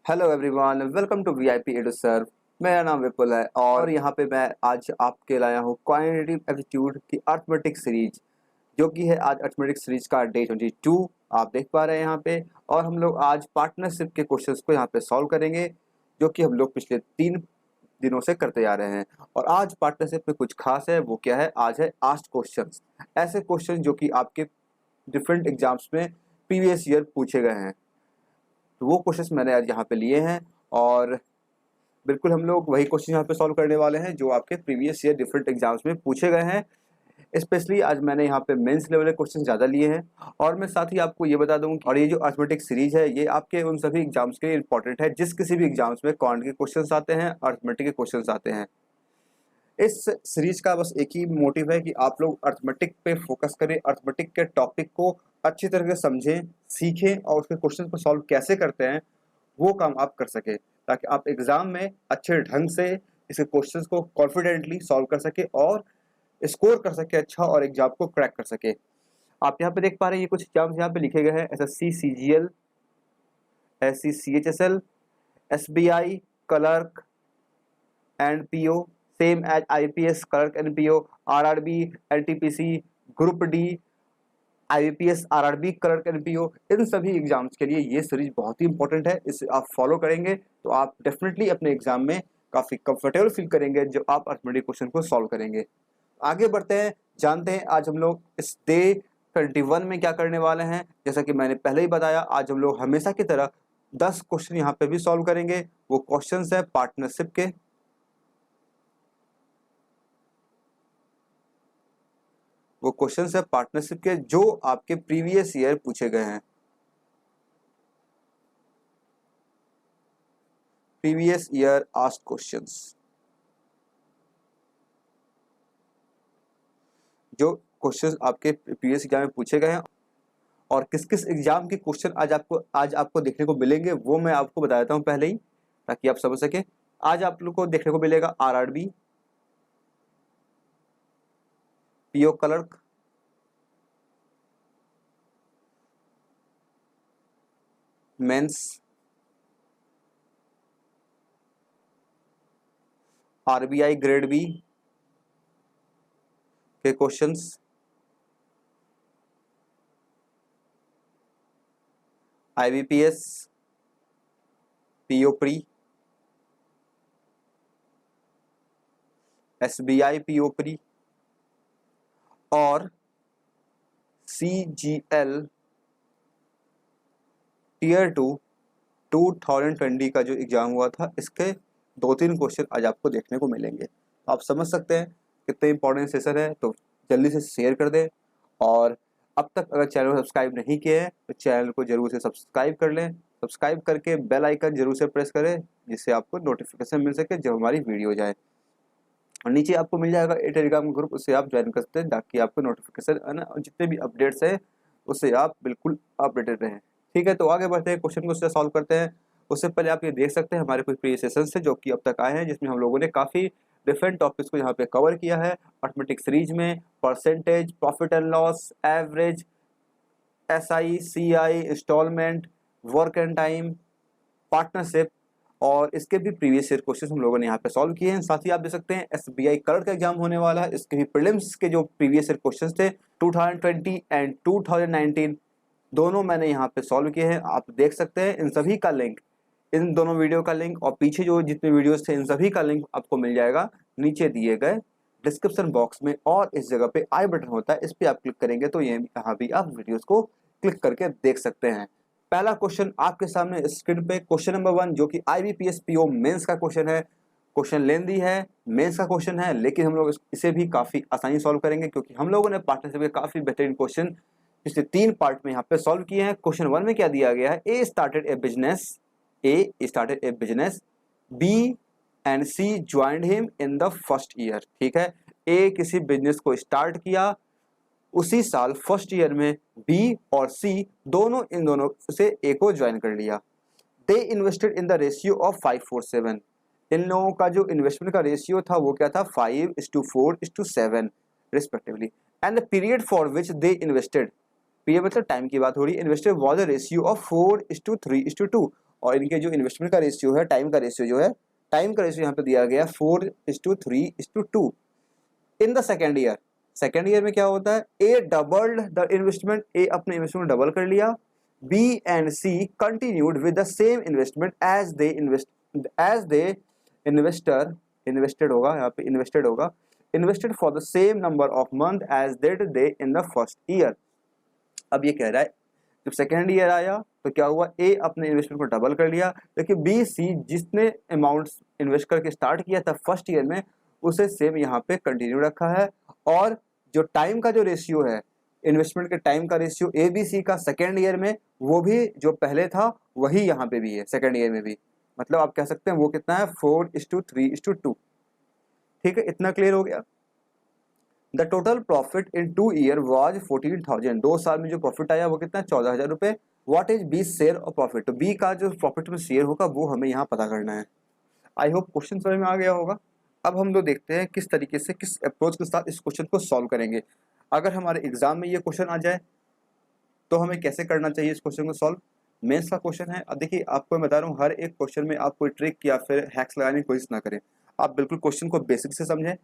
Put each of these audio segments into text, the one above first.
Hello everyone, welcome to VIP Edu Serve. मेरा नाम विपुल है और यहाँ पे मैं आज आपके लाया हूँ क्वांटिटेटिव एप्टीट्यूड की अर्थमेटिक सीरीज, जो कि है आज अर्थमेटिक सीरीज का डे 22 आप देख पा रहे हैं यहाँ पे। और हम लोग आज पार्टनरशिप के क्वेश्चंस को यहाँ पे सॉल्व करेंगे, जो कि हम लोग पिछले 3 दिनों से करते आ रहे हैं। और आज पार्टनरशिप में कुछ खास है, वो क्या है? आज है आस्क्ड क्वेश्चंस। ऐसे क्वेश्चन जो कि आपके डिफरेंट एग्जाम्स में प्रीवियस ईयर पूछे गए हैं, तो वो क्वेश्चंस मैंने आज यहाँ पे लिए हैं। और बिल्कुल हम लोग वही क्वेश्चन यहाँ पे सॉल्व करने वाले हैं जो आपके प्रीवियस ईयर डिफरेंट एग्जाम्स में पूछे गए हैं। स्पेशली आज मैंने यहाँ पे मेंस लेवल के क्वेश्चन ज़्यादा लिए हैं। और मैं साथ ही आपको ये बता दूँ, और ये जो अर्थमेटिक सीरीज है ये आपके उन सभी एग्जाम्स के लिए इंपॉर्टेंट है जिस किसी भी एग्जाम्स में क्वांट के क्वेश्चन आते हैं, अर्थमेटिक के क्वेश्चन आते हैं। इस सीरीज का बस एक ही मोटिव है कि आप लोग अर्थमेटिक पे फोकस करें, अर्थमेटिक के टॉपिक को अच्छी तरह से समझें, सीखें और उसके क्वेश्चन को सॉल्व कैसे करते हैं वो काम आप कर सके, ताकि आप एग्जाम में अच्छे ढंग से इसके क्वेश्चंस को कॉन्फिडेंटली सॉल्व कर सके और स्कोर कर सके अच्छा, और एग्जाम को क्रैक कर सके। आप यहाँ पे देख पा रहे हैं ये कुछ एग्जाम्स यहाँ पे लिखे गए हैं: SSC CGL, SC CHSL, SBI clerk and PO, same as IPS clerk and PO, RRB NTPC, group D, IBPS RRB clerk and PO। इन सभी एग्जाम्स के लिए ये सीरीज बहुत ही इंपॉर्टेंट है। इसे आप फॉलो करेंगे तो आप डेफिनेटली अपने एग्जाम में काफ़ी कंफर्टेबल फील करेंगे जब आप अर्थमेटिक क्वेश्चन को सॉल्व करेंगे। आगे बढ़ते हैं, जानते हैं आज हम लोग इस डे 21 में क्या करने वाले हैं। जैसा कि मैंने पहले ही बताया, आज हम लोग हमेशा की तरह 10 क्वेश्चन यहाँ पे भी सॉल्व करेंगे। वो क्वेश्चन है पार्टनरशिप के। वो क्वेश्चन है पार्टनरशिप के जो आपके प्रीवियस ईयर पूछे गए हैं। प्रीवियस ईयर आस्क्ड क्वेश्चंस, जो क्वेश्चंस आपके प्रीवियस एग्जाम में पूछे गए हैं। और किस किस एग्जाम के क्वेश्चन आज आपको देखने को मिलेंगे वो मैं आपको बता देता हूं पहले ही, ताकि आप समझ सके। आज आप लोग को देखने को मिलेगा RRB, PO clerk, mains, RBI grade B के questions, IBPS PO pre, SBI PO pre और CGL टीयर 2 2020 का जो एग्जाम हुआ था, इसके 2-3 क्वेश्चन आज आपको देखने को मिलेंगे। आप समझ सकते हैं कितने इंपॉर्टेंट सेशन है, तो जल्दी से शेयर कर दें। और अब तक अगर चैनल को सब्सक्राइब नहीं किए हैं तो चैनल को जरूर से सब्सक्राइब कर लें। सब्सक्राइब करके बेल आइकन जरूर से प्रेस करें, जिससे आपको नोटिफिकेशन मिल सके जब हमारी वीडियो जाए। और नीचे आपको मिल जाएगा एक टेलीग्राम ग्रुप, उससे आप ज्वाइन कर सकते हैं ताकि आपको नोटिफिकेशन है ना, जितने भी अपडेट्स हैं उससे आप बिल्कुल अपडेटेड रहें। ठीक है, तो आगे बढ़ते हैं, क्वेश्चन को उससे सॉल्व करते हैं। उससे पहले आप ये देख सकते हैं हमारे कुछ प्रीवियस सेशंस थे जो कि अब तक आए हैं, जिसमें हम लोगों ने काफ़ी डिफरेंट टॉपिक्स को यहाँ पे कवर किया है। अर्थमेटिक सीरीज में percentage, profit and loss, average, SI CI, instalment, work and time, partnership, और इसके भी प्रीवियस ईयर क्वेश्चन हम लोगों ने यहाँ पे सॉल्व किए हैं। साथ ही आप देख सकते हैं SBI क्लर्क का एग्जाम होने वाला है, इसके भी प्रीलिम्स के जो प्रीवियस ईयर क्वेश्चन थे 2020 एंड 2019 दोनों मैंने यहाँ पे सॉल्व किए हैं। आप देख सकते हैं इन सभी का लिंक, इन दोनों वीडियो का लिंक और पीछे जो जितने वीडियोस थे इन सभी का लिंक आपको मिल जाएगा नीचे दिए गए डिस्क्रिप्शन बॉक्स में। और इस जगह पे आई बटन होता है, इस पर आप क्लिक करेंगे तो ये यहाँ भी आप वीडियोस को क्लिक करके देख सकते हैं। पहला क्वेश्चन आपके सामने स्क्रीन पे, क्वेश्चन नंबर 1, जो कि IBPS PO मेंस का क्वेश्चन है। क्वेश्चन लेंदी है, मेंस का क्वेश्चन है, लेकिन हम लोग इसे भी काफ़ी आसानी सॉल्व करेंगे क्योंकि हम लोगों ने पार्टनरशिप के काफ़ी बेहतरीन क्वेश्चन पिछले 3 पार्ट में यहाँ पे सॉल्व किए हैं। क्वेश्चन 1 में क्या दिया गया है? A started a business, B and C joined him in the first year. ठीक है, ए किसी बिजनेस को स्टार्ट किया, उसी साल फर्स्ट ईयर में B और C इन दोनों से ए को ज्वाइन कर लिया। दे invested in the ratio of 5:4:7। इन लोगों का जो इन्वेस्टमेंट का रेशियो था वो क्या था? 5:4:7 respectively. And the period for which they invested, period मतलब टाइम की बात हो रही है, invested was a ratio of 4:3:2। और इनके जो इन्वेस्टमेंट का रेशियो है, टाइम का रेशियो जो है, टाइम का रेशियो यहाँ पे दिया गया 4:3:2 in the second year. Second year में क्या होता है, A doubled the investment, A अपने इन्वेस्टमेंट डबल कर लिया, B and C continued with the same investment as they investor invested होगा, यहाँ पे इन्वेस्टेड होगा, invested for the same number of month as did they in the first year. अब ये कह रहा है जब सेकेंड ईयर आया तो क्या हुआ, ए अपने इन्वेस्टमेंट को डबल कर लिया, लेकिन बी सी जिसने अमाउंट इन्वेस्ट करके स्टार्ट किया था फर्स्ट ईयर में उसे सेम यहाँ पे कंटिन्यू रखा है। और जो टाइम का जो रेशियो है, इन्वेस्टमेंट के टाइम का रेशियो ए बी सी का सेकेंड ईयर में वो भी जो पहले था वही यहाँ पे भी है सेकेंड ईयर में भी। मतलब आप कह सकते हैं वो कितना है, 4:3:2। ठीक है, इतना क्लियर हो गया। The total profit in 2 year was 14,000। 2 साल में जो प्रॉफिट आया वो कितना, 14,000 रुपये। What is B share of profit, तो बी का जो प्रॉफिट में शेयर होगा वो हमें यहाँ पता करना है। आई होप क्वेश्चन समझ में आ गया होगा। अब हम लोग देखते हैं किस तरीके से, किस अप्रोच के साथ इस क्वेश्चन को सॉल्व करेंगे। अगर हमारे एग्जाम में ये क्वेश्चन आ जाए तो हमें कैसे करना चाहिए इस क्वेश्चन को सॉल्व। मेंस का क्वेश्चन है। अब देखिए आपको मैं बता रहा हूँ, हर एक क्वेश्चन में आप कोई ट्रिक या फिर हैक्स लगाने की कोशिश ना करें। आप बिल्कुल क्वेश्चन को बेसिक से समझें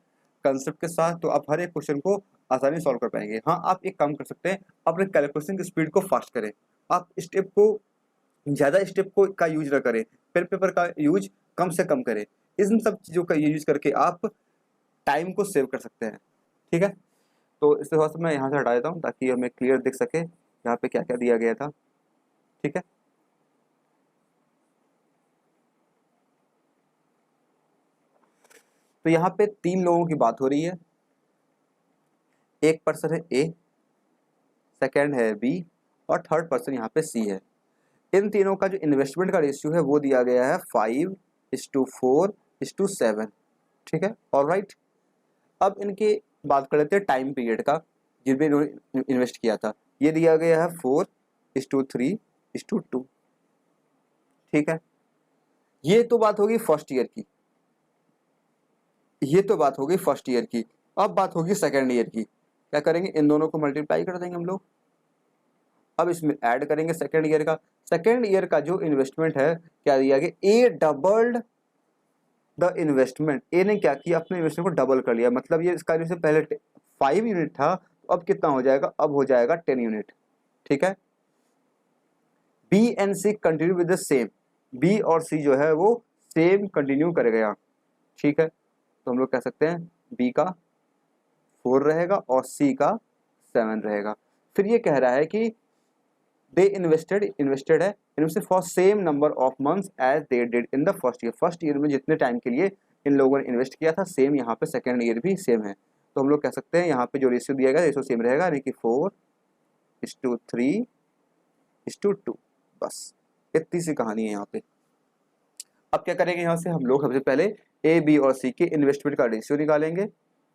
कंसेप्ट के साथ, तो आप हर एक क्वेश्चन को आसानी सॉल्व कर पाएंगे। हाँ, आप एक काम कर सकते हैं, अपने कैलकुलेशन की स्पीड को फास्ट करें। आप स्टेप को ज़्यादा स्टेप को का यूज ना करें, पेन पेपर का यूज कम से कम करें। इन सब चीज़ों का यूज करके आप टाइम को सेव कर सकते हैं। ठीक है, तो इससे थोड़ा सा मैं यहाँ से हटा देता हूँ ताकि हमें क्लियर दिख सके यहाँ पे क्या क्या दिया गया था। ठीक है, तो यहाँ पे 3 लोगों की बात हो रही है। एक पर्सन है ए, सेकंड है बी और थर्ड पर्सन यहाँ पे सी है। इन तीनों का जो इन्वेस्टमेंट का रेशियो है वो दिया गया है 5:4:7। ठीक है, ऑलराइट। अब इनकी बात कर लेते हैं टाइम पीरियड का जिनमें इन्होंने इन्वेस्ट किया था। ये दिया गया है 4:3:2। ठीक है, ये तो बात होगी फर्स्ट ईयर की, ये तो बात होगी फर्स्ट ईयर की। अब बात होगी सेकेंड ईयर की। क्या करेंगे, इन दोनों को मल्टीप्लाई कर देंगे हम लोग। अब इसमें ऐड करेंगे सेकेंड ईयर का। सेकेंड ईयर का जो इन्वेस्टमेंट है क्या दिया गया, ए डबल्ड द इन्वेस्टमेंट। ए ने क्या किया, अपने इन्वेस्टमेंट को डबल कर लिया। मतलब ये इसका जैसे पहले 5 यूनिट था तो अब कितना हो जाएगा, अब हो जाएगा 10 यूनिट। ठीक है, B and C continue with the same, B और सी जो है वो सेम कंटिन्यू कर गया। ठीक है, तो हम लोग कह सकते हैं बी का 4 रहेगा और सी का 7 रहेगा। फिर ये कह रहा है कि दे इन्वेस्टेड है इनमें for same number of months as they did in the first year. First year में जितने टाइम के लिए इन लोगों ने इन्वेस्ट किया था सेम यहाँ पे सेकेंड ईयर भी सेम है। तो हम लोग कह सकते हैं यहाँ पे जो रेशियो दिया गया रेशियो सेम रहेगा, यानी कि 4:3:2। बस इतनी सी कहानी है यहाँ पे। अब क्या करेंगे, यहाँ से हम लोग सबसे पहले ए बी और सी के इन्वेस्टमेंट का रेशियो निकालेंगे।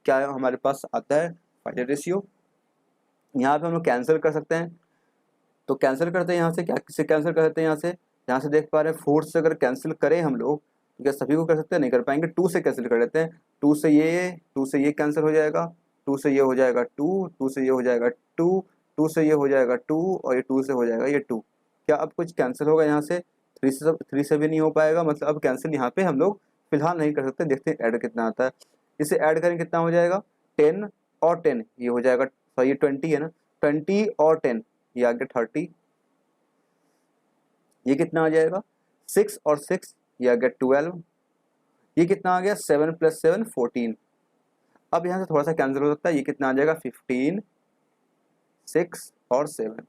क्या हमारे पास आता है, फाइनल रेशियो। यहाँ पे हम लोग कैंसिल कर सकते हैं, तो कैंसिल करते हैं यहाँ से, क्या किससे कैंसिल करते हैं, यहाँ से देख पा रहे हैं 4 से अगर कैंसिल करें हम लोग, क्या सभी को कर सकते हैं, नहीं कर पाएंगे। 2 से कैंसिल कर लेते हैं, 2 से ये कैंसिल हो जाएगा, 2 से ये हो जाएगा 2 से ये हो जाएगा 2 से ये हो जाएगा 2 और ये 2 से हो जाएगा ये 2। क्या अब कुछ कैंसिल होगा यहाँ से, 3 से भी नहीं हो पाएगा। मतलब अब कैंसिल यहाँ पे हम लोग फिलहाल नहीं कर सकते। देखते हैं ऐड कितना आता है, इसे ऐड करें कितना हो जाएगा, 10 और 10 ये हो जाएगा, सॉरी ये 20 है ना, 20 और 10 ये आ गया 30। ये कितना आ जाएगा, 6 और 6 ये आ गया 12। ये कितना आ गया, 7 + 7 14। अब यहाँ से थोड़ा सा कैंसिल हो सकता है, ये कितना आ जाएगा 15, 6 और 7।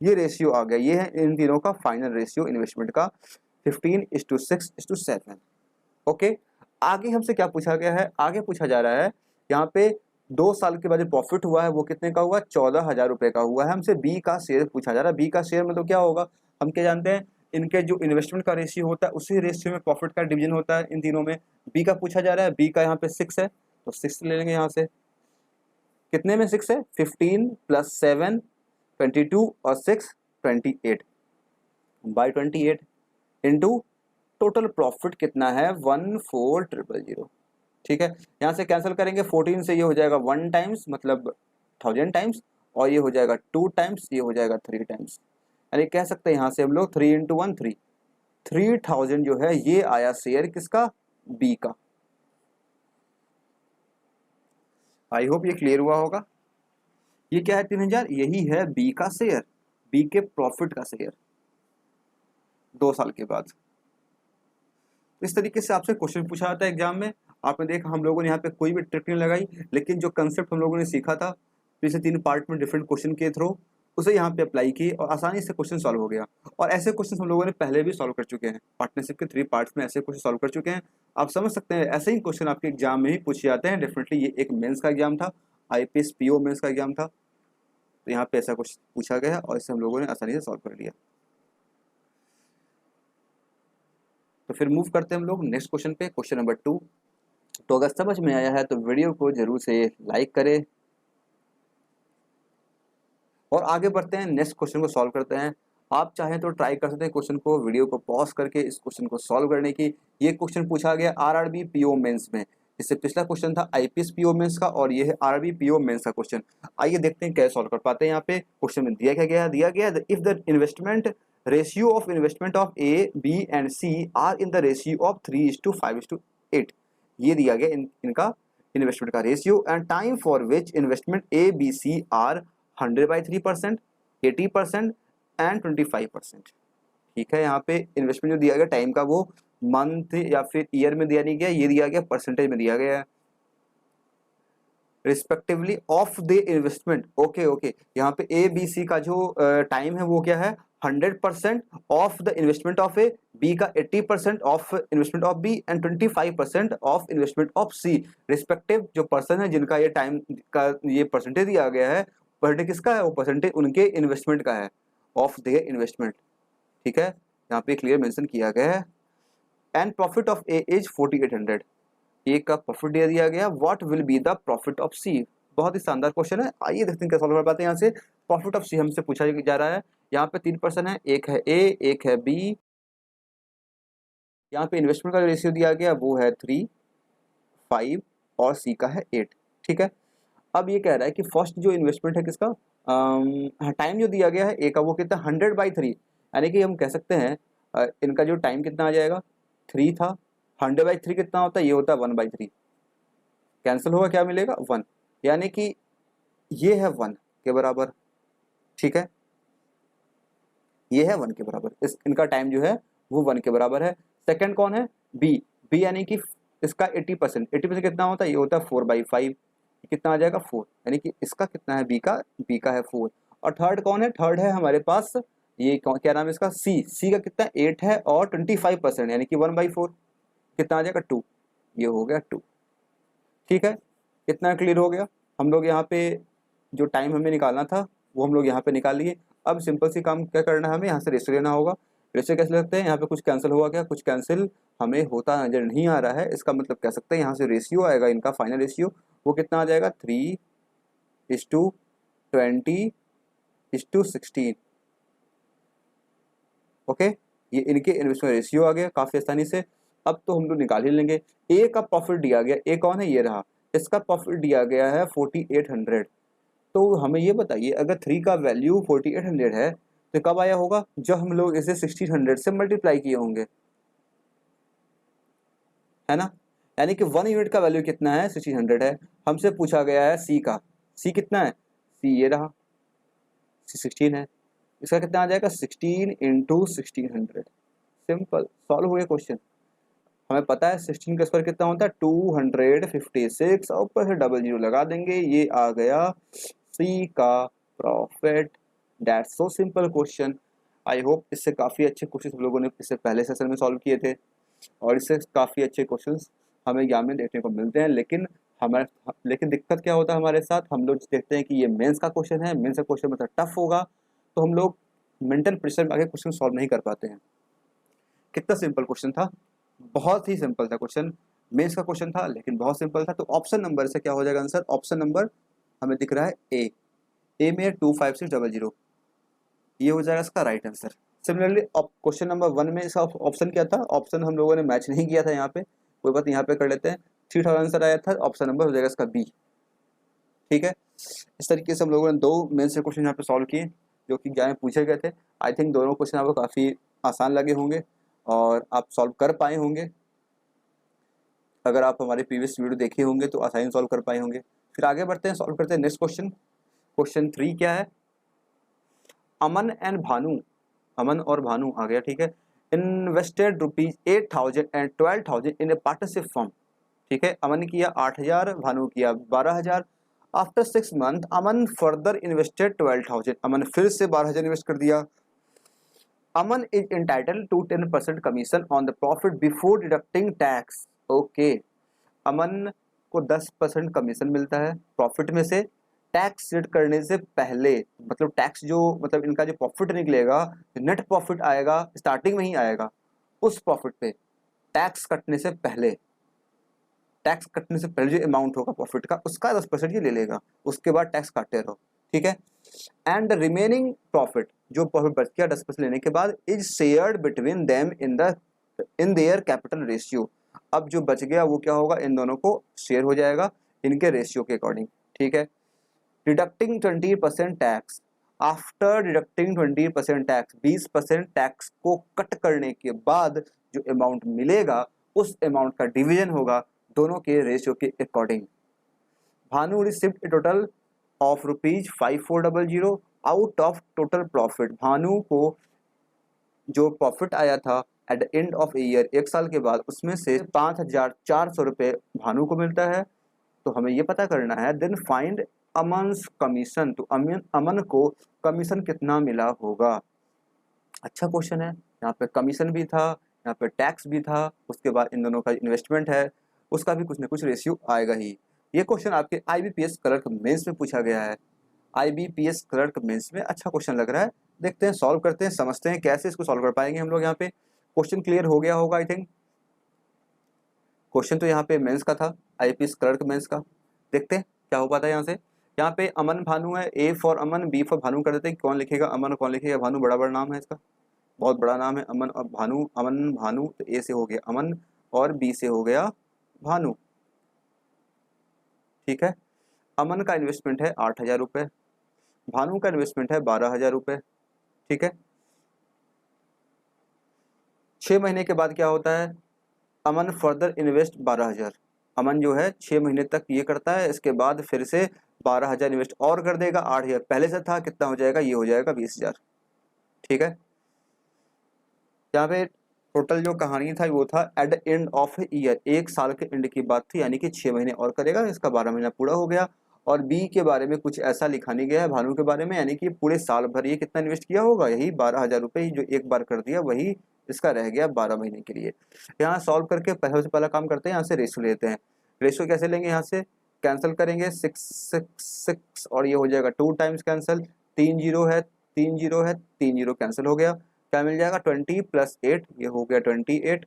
ये रेशियो आ गया। ये है इन तीनों का फाइनल रेशियो इन्वेस्टमेंट का, 15:6:7। ओके, आगे हमसे क्या पूछा गया है, आगे पूछा जा रहा है यहाँ पे 2 साल के बाद जो प्रॉफिट हुआ है वो कितने का हुआ, 14,000 रुपये का हुआ है। हमसे बी का शेयर पूछा जा रहा है। बी का शेयर मतलब क्या होगा, हम क्या जानते हैं, इनके जो इन्वेस्टमेंट का रेशियो होता है उसी रेशियो में प्रॉफिट का डिवीजन होता है इन तीनों में। बी का पूछा जा रहा है, बी का यहाँ पे 6 है तो 6 ले लेंगे यहाँ से। कितने में 6 है, 15 + 7 22 और 6 28 बाई 28 इंटू टोटल प्रॉफिट कितना है 14,000। ठीक है, यहाँ से कैंसिल करेंगे, 14 से ये हो जाएगा 1 टाइम्स मतलब 1000 टाइम्स, और ये हो जाएगा 2 टाइम्स, ये हो जाएगा 3 टाइम्स। यानी कह सकते हैं यहाँ से हम लोग 3 × 1 3 3000 जो है ये आया शेयर किसका, बी का। आई होप ये क्लियर हुआ होगा। ये क्या है 3000, यही है बी का शेयर, बी के प्रॉफिट का शेयर 2 साल के बाद। इस तरीके से आपसे क्वेश्चन पूछा जाता है एग्जाम में। आपने देखा हम लोगों ने यहाँ पे कोई भी ट्रिक नहीं लगाई, लेकिन जो कंसेप्ट हम लोगों ने सीखा था पिछले 3 पार्ट में डिफरेंट क्वेश्चन के थ्रू, उसे यहाँ पे अप्लाई की और आसानी से क्वेश्चन सॉल्व हो गया। और ऐसे क्वेश्चन हम लोगों ने पहले भी सॉल्व कर चुके हैं, पार्टनरशिप के 3 पार्ट्स में ऐसे क्वेश्चन सॉल्व कर चुके हैं। आप समझ सकते हैं ऐसे ही क्वेश्चन आपके एग्जाम में ही पूछे जाते हैं। डेफिनेटली ये एक मेंस का एग्जाम था, IPS PO मेंस का एग्जाम था, तो यहाँ पे ऐसा कुछ पूछा गया और इसे हम लोगों ने आसानी से सॉल्व कर लिया। तो फिर मूव करते हैं हम लोग नेक्स्ट क्वेश्चन पे, क्वेश्चन नंबर 2। तो अगर समझ में आया है तो वीडियो को जरूर से लाइक करें और आगे बढ़ते हैं, नेक्स्ट क्वेश्चन को सॉल्व करते हैं। आप चाहें तो ट्राई कर सकते हैं क्वेश्चन को वीडियो को पॉज करके इस क्वेश्चन को सॉल्व करने की। ये क्वेश्चन पूछा गया RRB PO मेंस में। इससे पिछला क्वेश्चन था IPS PO मेंस का और ये है RRB PO मेंस का क्वेश्चन। आइए देखते हैं कैसे सॉल्व कर पाते हैं। यहाँ पे क्वेश्चन में दिया गया if the investment ratio of investment of A, B and C are in the ratio of 3:5:8। ये दिया गया इनका इन्वेस्टमेंट का ratio and time for which investment A, B, C are 100/3%, 80% and 25%। ठीक है, यहाँ पे इन्वेस्टमेंट जो दिया गया टाइम का वो मंथ या फिर ईयर में दिया नहीं गया, ये दिया गया परसेंटेज में दिया गया है, respectively of the investment. Okay, यहाँ पे ABC का जो टाइम है वो क्या है 100% of the investment of A, B का 80% of investment of B and 25% of investment of C। Respective जो पर्सन है जिनका ये टाइम का ये परसेंटेज दिया गया है, परसेंटेज किसका है, वो परसेंटेज उनके इन्वेस्टमेंट का है, ऑफ देयर इन्वेस्टमेंट। ठीक है, यहाँ पे क्लियर मेंशन किया गया है। And profit of A is 4800, ए का प्रॉफिट दे दिया गया, what will be the profit of C। बहुत ही शानदार क्वेश्चन है, आइए देखते हैं कैसे सॉल्व कर पाते हैं। यहाँ से प्रॉफिट ऑफ C हमसे पूछा जा रहा है। यहाँ पे 3 पर्सन है, एक है A, एक है B। यहाँ पे इन्वेस्टमेंट का रेशियो दिया गया वो है 3, 5 और C का है 8। ठीक है, अब ये कह रहा है कि फर्स्ट जो इन्वेस्टमेंट है किसका, टाइम जो दिया गया है ए का वो कितना 100/3, यानी कि हम कह सकते हैं इनका जो टाइम कितना आ जाएगा 3 था, 100/3 कितना होता है, ये होता है 1/3। कैंसिल होगा क्या मिलेगा 1, यानी कि ये है 1 के बराबर। ठीक है, ये है 1 के बराबर, इस इनका टाइम जो है वो 1 के बराबर है। सेकंड कौन है, बी यानी कि इसका 80% कितना होता है, ये होता है 4/5, कितना आ जाएगा 4, यानी कि इसका कितना है बी का है 4। और थर्ड कौन है, थर्ड है हमारे पास ये क्या नाम है इसका, सी का कितना 8 है और 25% यानी कि 1/4, कितना आ जाएगा 2, ये हो गया 2। ठीक है, इतना क्लियर हो गया। हम लोग यहाँ पे जो टाइम हमें निकालना था वो हम लोग यहाँ पे निकाल लिए। अब सिंपल सी काम क्या करना है, हमें यहाँ से रेशियो लेना होगा। रेशियो कैसे लगते हैं, यहाँ पे कुछ कैंसिल हुआ क्या, कुछ कैंसिल हमें होता नजर नहीं आ रहा है, इसका मतलब कह सकते हैं यहाँ से रेशियो आएगा इनका फाइनल रेशियो, वो कितना आ जाएगा 3:20:16। ओके, ये इनके इन्वेस्टमेंट रेशियो आ गया काफ़ी आसानी से। अब तो हम लोग निकाल ही लेंगे। ए का प्रॉफिट दिया गया, ए कौन है, ये रहा, इसका प्रॉफिट दिया गया है 4800। तो हमें ये बताइए अगर 3 का वैल्यू 4800 है तो कब आया होगा, जब हम लोग इसे 1600 से मल्टीप्लाई किए होंगे, है ना। यानी कि 1 यूनिट का वैल्यू कितना है 1600 है। हमसे पूछा गया है सी का, सी कितना है, सी ये रहा, सी 16 है, इसका कितना आ जाएगा 16 × 1600। सिंपल सॉल्व हो गया क्वेश्चन। हमें पता है 16 का स्क्वायर कितना होता है 256 और ऊपर से डबल जीरो लगा देंगे, ये आ गया सी का profit. That's so simple question. I hope इससे काफ़ी अच्छे क्वेश्चन हम लोगों ने इससे पहले सेशन में सॉल्व किए थे और इससे काफ़ी अच्छे क्वेश्चंस हमें एग्जाम में देखने को मिलते हैं। लेकिन दिक्कत क्या होता है हमारे साथ, हम लोग देखते हैं कि ये मेंस का क्वेश्चन है, मेंस का क्वेश्चन मतलब टफ होगा, तो हम लोग मेंटल प्रेशर में आगे क्वेश्चन सॉल्व नहीं कर पाते हैं। कितना सिंपल क्वेश्चन था, बहुत ही सिंपल था क्वेश्चन, मेंस का क्वेश्चन था लेकिन बहुत सिंपल था। तो ऑप्शन नंबर से क्या हो जाएगा आंसर, ऑप्शन नंबर हमें दिख रहा है ए में 25600, ये हो जाएगा इसका right answer. Similarly question number 1 में इसका ऑप्शन क्या था, ऑप्शन हम लोगों ने मैच नहीं किया था यहाँ पे, कोई बात यहाँ पे कर लेते हैं। 3000 आंसर आया था, ऑप्शन नंबर हो जाएगा इसका बी। ठीक है, इस तरीके से हम लोगों ने 2 मेंस के क्वेश्चन यहाँ पे सॉल्व किए जो कि एग्जाम में पूछे गए थे। आई थिंक दोनों क्वेश्चन आपको काफ़ी आसान लगे होंगे और आप सॉल्व कर पाए होंगे। अगर आप हमारे प्रीवियस वीडियो देखे होंगे तो आसानी सॉल्व कर पाए होंगे। फिर आगे बढ़ते हैं, सॉल्व करते हैं नेक्स्ट क्वेश्चन। क्वेश्चन 3 क्या है? अमन एंड भानु, अमन और भानु आ गया, ठीक है। Invested ₹8,000 and 12,000 in a partnership firm, ठीक है। अमन ने किया 8,000, भानु किया 12,000। After 6 month Aman further invested 12,000, Aman फिर से 12,000 इन्वेस्ट कर दिया। Aman is entitled to 10% commission on the profit before deducting tax. Okay, Aman को 10% कमीशन मिलता है प्रॉफिट में से, टैक्स सेट करने से पहले। मतलब टैक्स जो, मतलब इनका जो प्रॉफिट निकलेगा, नेट प्रॉफिट आएगा, स्टार्टिंग में ही आएगा, उस प्रॉफिट पे टैक्स कटने से पहले, टैक्स कटने से पहले जो अमाउंट होगा प्रॉफिट का, उसका 10% ये ले लेगा, उसके बाद टैक्स काटते रहो, ठीक है। एंड रिमेनिंग प्रॉफिट, जो प्रॉफिट बच गया 10% लेने के बाद, is shared between them in their capital ratio. अब जो बच गया वो क्या होगा, इन दोनों को शेयर हो जाएगा इनके रेशियो के अकॉर्डिंग, ठीक है। Deducting 20% tax, after deducting 20% tax, 20% tax को कट करने के बाद जो अमाउंट मिलेगा उस अमाउंट का डिवीजन होगा दोनों के रेशियो के according. Bhanu received A total of ₹5400 out of total profit. Bhanu को जो प्रॉफिट आया था eight the end of year, एक साल के बाद, उसमें से 5,400 रुपये भानु को मिलता है। तो हमें ये पता करना है, देन फाइंड अमन्स कमीशन, तो अमन को कमीशन कितना मिला होगा। अच्छा क्वेश्चन है, यहाँ पे कमीशन भी था, यहाँ पे टैक्स भी था, उसके बाद इन दोनों का इन्वेस्टमेंट है, उसका भी कुछ ना कुछ रेशियो आएगा ही। ये क्वेश्चन आपके IBPS क्लर्क मेंस में पूछा गया है। IBPS क्लर्क मेंस में अच्छा क्वेश्चन लग रहा है। देखते हैं, सॉल्व करते हैं, समझते हैं कैसे इसको सॉल्व कर पाएंगे हम लोग। यहाँ पे क्वेश्चन क्लियर हो गया होगा आई थिंक। क्वेश्चन तो यहाँ पे मेंस का था, IBPS क्लर्क मेंस का। देखते हैं क्या हो पाता है यहाँ से। यहाँ पे अमन भानु है, A for Aman, B for Bhanu कर देते हैं। कौन लिखेगा अमन, कौन लिखेगा भानु? बड़ा बड़ा नाम है इसका, बहुत बड़ा नाम है अमन और भानु। अमन भानु, तो A से हो गया अमन और B से हो गया भानु, ठीक है। अमन का इन्वेस्टमेंट है 8,000 रुपये, भानु का इन्वेस्टमेंट है 12,000 रुपये, ठीक है। 6 महीने के बाद क्या होता है, अमन फर्दर इन्वेस्ट 12,000। अमन जो है 6 महीने तक ये करता है, इसके बाद फिर से 12,000 इन्वेस्ट और कर देगा। 8,000 पहले से था, कितना हो जाएगा, ये हो जाएगा 20,000, ठीक है। यहाँ पे टोटल जो कहानी था वो था eight the end of year, एक साल के एंड की बात थी, यानी कि 6 महीने और करेगा, इसका 12 महीना पूरा हो गया। और बी के बारे में कुछ ऐसा लिखा नहीं गया है भानु के बारे में, यानी कि पूरे साल भर ये कितना इन्वेस्ट किया होगा, यही 12,000 रुपये जो एक बार कर दिया, वही इसका रह गया 12 महीने के लिए। यहाँ सॉल्व करके पहले से पहला काम करते हैं, यहाँ से रेशियो लेते हैं। रेशियो कैसे लेंगे, यहाँ से कैंसिल करेंगे 6 और ये हो जाएगा 2 टाइम्स कैंसिल, 3 जीरो है, 3 जीरो है, 3 जीरो कैंसिल हो गया, क्या मिल जाएगा 20 + 8, ये हो गया 28।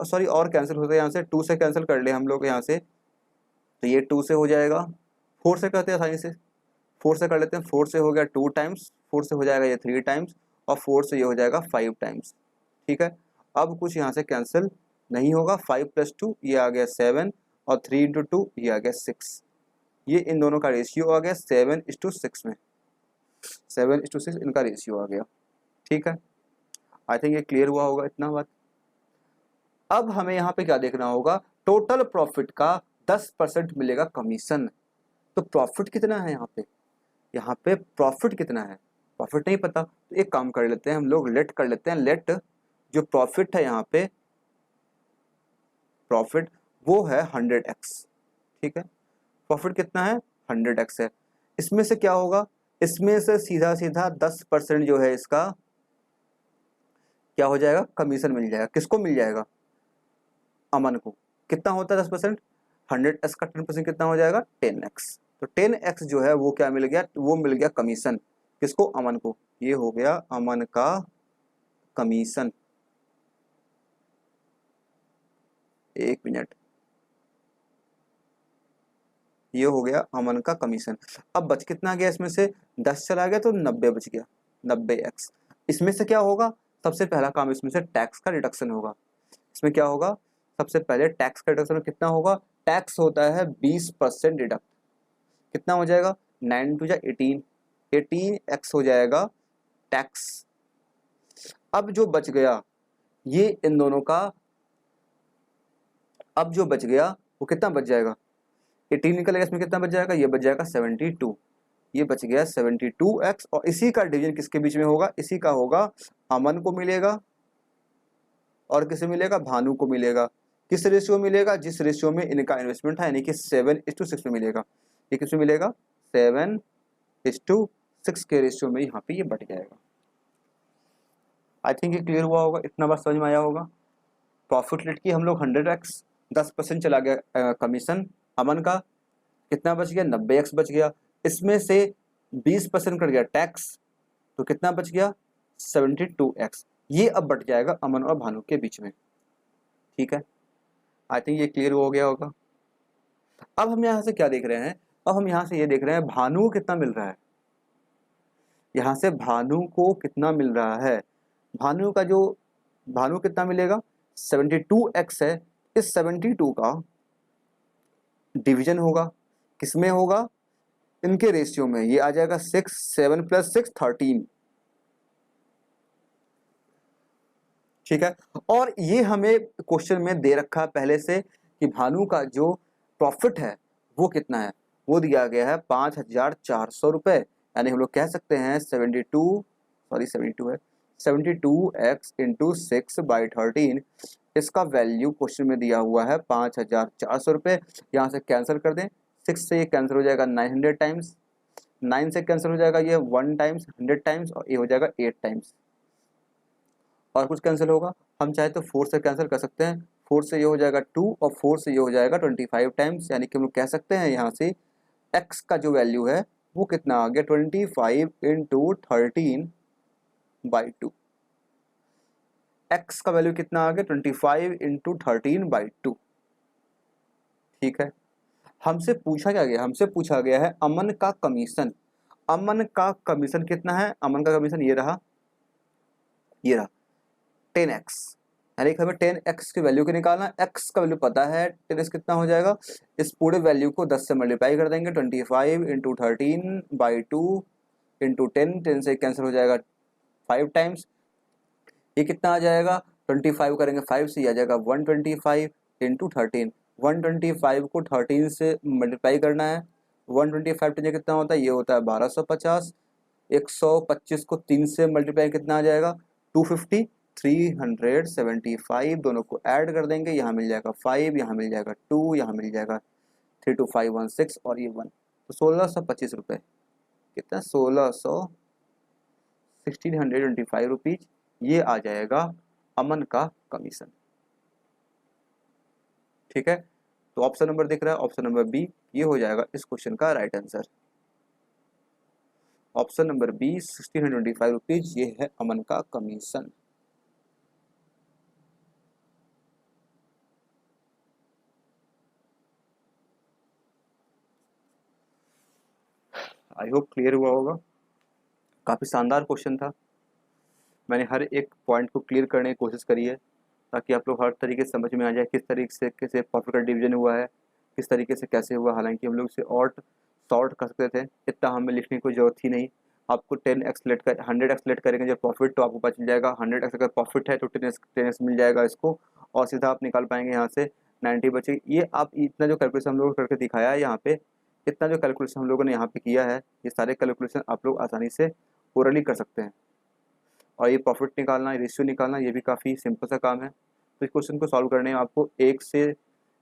सॉरी और कैंसिल होता है, यहाँ से 2 से कैंसिल कर ले हम लोग यहाँ से, तो ये 2 से हो जाएगा, 4 से करते हैं आसानी से, 4 से कर लेते हैं, 4 से हो गया 2 टाइम्स, 4 से हो जाएगा ये 3 टाइम्स, और 4 से ये हो जाएगा 5 टाइम्स, ठीक है। अब कुछ यहाँ से कैंसिल नहीं होगा, 5 + 2 ये आ गया 7, और 3 × 2 ये आ गया 6। ये इन दोनों का रेशियो आ गया 7:6 में, 7:6 इनका रेशियो आ गया, ठीक है। आई थिंक ये क्लियर हुआ होगा इतना बात। अब हमें यहाँ पे क्या देखना होगा, टोटल प्रॉफिट का 10% मिलेगा कमीशन। तो प्रॉफिट कितना है यहाँ पे प्रॉफिट कितना है, प्रॉफिट नहीं पता, तो एक काम कर लेते हैं हम लोग, लेट कर लेते हैं, लेट जो प्रॉफिट है यहाँ पे, प्रॉफिट वो है 100x, ठीक है। प्रॉफिट कितना है 100x है। इसमें से क्या होगा, इसमें से सीधा सीधा 10% जो है इसका क्या हो जाएगा, कमीशन मिल जाएगा। किसको मिल जाएगा, अमन को। कितना होता है 10%, 100x का 10% कितना हो जाएगा 10x। तो 10x जो है वो क्या मिल गया, वो मिल गया कमीशन, किसको, अमन को। ये हो गया अमन का कमीशन। एक मिनट, ये हो गया अमन का कमीशन। अब बच कितना गया इसमें से, 10 चला गया तो 90 बच गया, 90x। इसमें से क्या होगा, सबसे पहला काम इसमें से टैक्स का रिडक्शन होगा। इसमें क्या होगा, सबसे पहले टैक्स का रिडक्शन कितना होगा, टैक्स होता है 20% डिडक्ट, कितना हो जाएगा 9 × 18, 18x हो जाएगा टैक्स। अब जो बच गया ये इन दोनों का अब जो बच गया वो कितना बच जाएगा, 18 निकलेगा, इसमें कितना बच जाएगा, ये बच जाएगा 72, ये बच गया 72x। और इसी का डिवीजन किसके बीच में होगा, इसी का होगा अमन को मिलेगा और किसे मिलेगा, भानु को मिलेगा। किस रेशियो मिलेगा, जिस रेशियो में इनका इन्वेस्टमेंट है, यानी कि 7:6 में मिलेगा। ये किस में मिलेगा, 7:6 के रेशियो में यहाँ पे ये बढ़ जाएगा। आई थिंक ये क्लियर हुआ होगा, इतना बात समझ में आया होगा। प्रॉफिट रेट की हम लोग 100x, 10% चला गया कमीशन, अमन का कितना बच गया, 90x बच गया। इसमें से 20% कट गया टैक्स, तो कितना बच गया, 72x। ये अब बढ़ जाएगा अमन और भानु के बीच में। ठीक है, आई थिंक ये क्लियर हो गया होगा। अब हम यहाँ से क्या देख रहे हैं, अब हम यहाँ से ये देख रहे हैं भानु को कितना मिल रहा है, यहाँ से भानु को कितना मिल रहा है। भानु का जो, भानु कितना मिलेगा, 72x है। इस 72 का डिवीजन होगा, किसमें होगा, इनके रेशियो में। ये आ जाएगा 6, 7 + 6 13। ठीक है, और ये हमें क्वेश्चन में दे रखा है पहले से कि भानु का जो प्रॉफिट है वो कितना है, वो दिया गया है 5,400 रुपये। यानी हम लोग कह सकते हैं 72 है, 72x × 6/13। इसका वैल्यू क्वेश्चन में दिया हुआ है 5,400 रुपये। यहाँ से कैंसिल कर दें, 6 से ये कैंसिल हो जाएगा 900 टाइम्स, 9 से कैंसिल हो जाएगा ये 1 टाइम्स 100 टाइम्स, और ये हो जाएगा 8 टाइम्स। और कुछ कैंसिल होगा, हम चाहे तो 4 से कैंसिल कर सकते हैं, 4 से ये हो जाएगा 2 और 4 से ये हो जाएगा 25 टाइम्स। यानी कि हम लोग कह सकते हैं यहाँ से x का जो वैल्यू है वो कितना आ गया, 25 × 13/2। x का वैल्यू कितना आ गया, 25 × 13/2। ठीक है, हमसे पूछा क्या गया, हमसे पूछा गया है अमन का कमीशन। अमन का कमीशन कितना है, अमन का कमीशन ये रहा, ये रहा 10x। यानी कि हमें 10x की वैल्यू को निकालना, x का वैल्यू पता है, 10x कितना हो जाएगा, इस पूरे वैल्यू को 10 से मल्टीप्लाई कर देंगे, 25 × 13/2 × 10, 10 से कैंसिल हो जाएगा 5 टाइम्स। ये कितना आ जाएगा, 25 करेंगे 5 से, आ जाएगा 125 × 13। 125 को 13 से मल्टीप्लाई करना है, 125 10 कितना होता है, ये होता है 1250। 125 को 3 से मल्टीप्लाई कितना आ जाएगा, 250। 375 दोनों को ऐड कर देंगे, यहाँ मिल जाएगा 5, यहाँ मिल जाएगा 2, यहाँ मिल जाएगा 3 2 5 1 6 और ये 1, तो 1625 रुपये। कितना, 1625 रुपीज, ये आ जाएगा अमन का कमीशन। ठीक है, तो ऑप्शन नंबर दिख रहा है, ऑप्शन नंबर बी, ये हो जाएगा इस क्वेश्चन का right answer. Option number B, 1625 rupees, ये है अमन का कमीशन। आई होप क्लियर हुआ होगा, काफ़ी शानदार क्वेश्चन था। मैंने हर एक पॉइंट को क्लियर करने की कोशिश करी है ताकि आप लोग हर तरीके से समझ में आ जाए किस तरीके से कैसे प्रॉफिट का डिवीजन हुआ है, किस तरीके से कैसे हुआ। हालांकि हम लोग इसे और सॉर्ट कर सकते थे, इतना हमें लिखने की कोई ज़रूरत ही नहीं। आपको 10x लेट कर 100x लेट करेंगे जब प्रॉफिट, तो आपको पता चल जाएगा 100x अगर प्रॉफिट है तो 10x मिल जाएगा इसको, और सीधा आप निकाल पाएंगे यहाँ से 90 बचे। ये आप इतना जो कैलकुलेशन हम लोग करके दिखाया है यहाँ पे, इतना जो कैलकुलेशन हम लोगों ने यहाँ पे किया है, ये सारे कैलकुलेशन आप लोग आसानी से ओरली कर सकते हैं। और ये प्रॉफिट निकालना, रेशियो निकालना, ये भी काफ़ी सिंपल सा काम है। तो इस क्वेश्चन को सॉल्व करने में आपको 1 से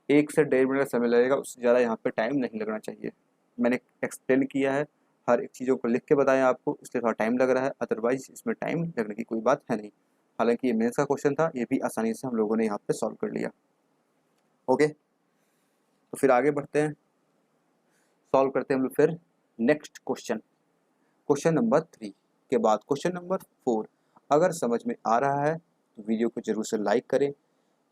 1.5 मिनट का समय लगेगा, उससे ज़्यादा यहाँ पे टाइम नहीं लगना चाहिए। मैंने एक्सप्लेन किया है, हर एक चीज़ों को लिख के बताया आपको, इसलिए थोड़ा टाइम लग रहा है, अदरवाइज इसमें टाइम लगने की कोई बात है नहीं। हालांकि ये मेंस का क्वेश्चन था, ये भी आसानी से हम लोगों ने यहाँ पे सॉल्व कर लिया। ओके, तो फिर आगे बढ़ते हैं, सॉल्व करते हैं हम लोग फिर नेक्स्ट क्वेश्चन, क्वेश्चन नंबर 3 के बाद क्वेश्चन नंबर 4। अगर समझ में आ रहा है तो वीडियो को जरूर से लाइक करें,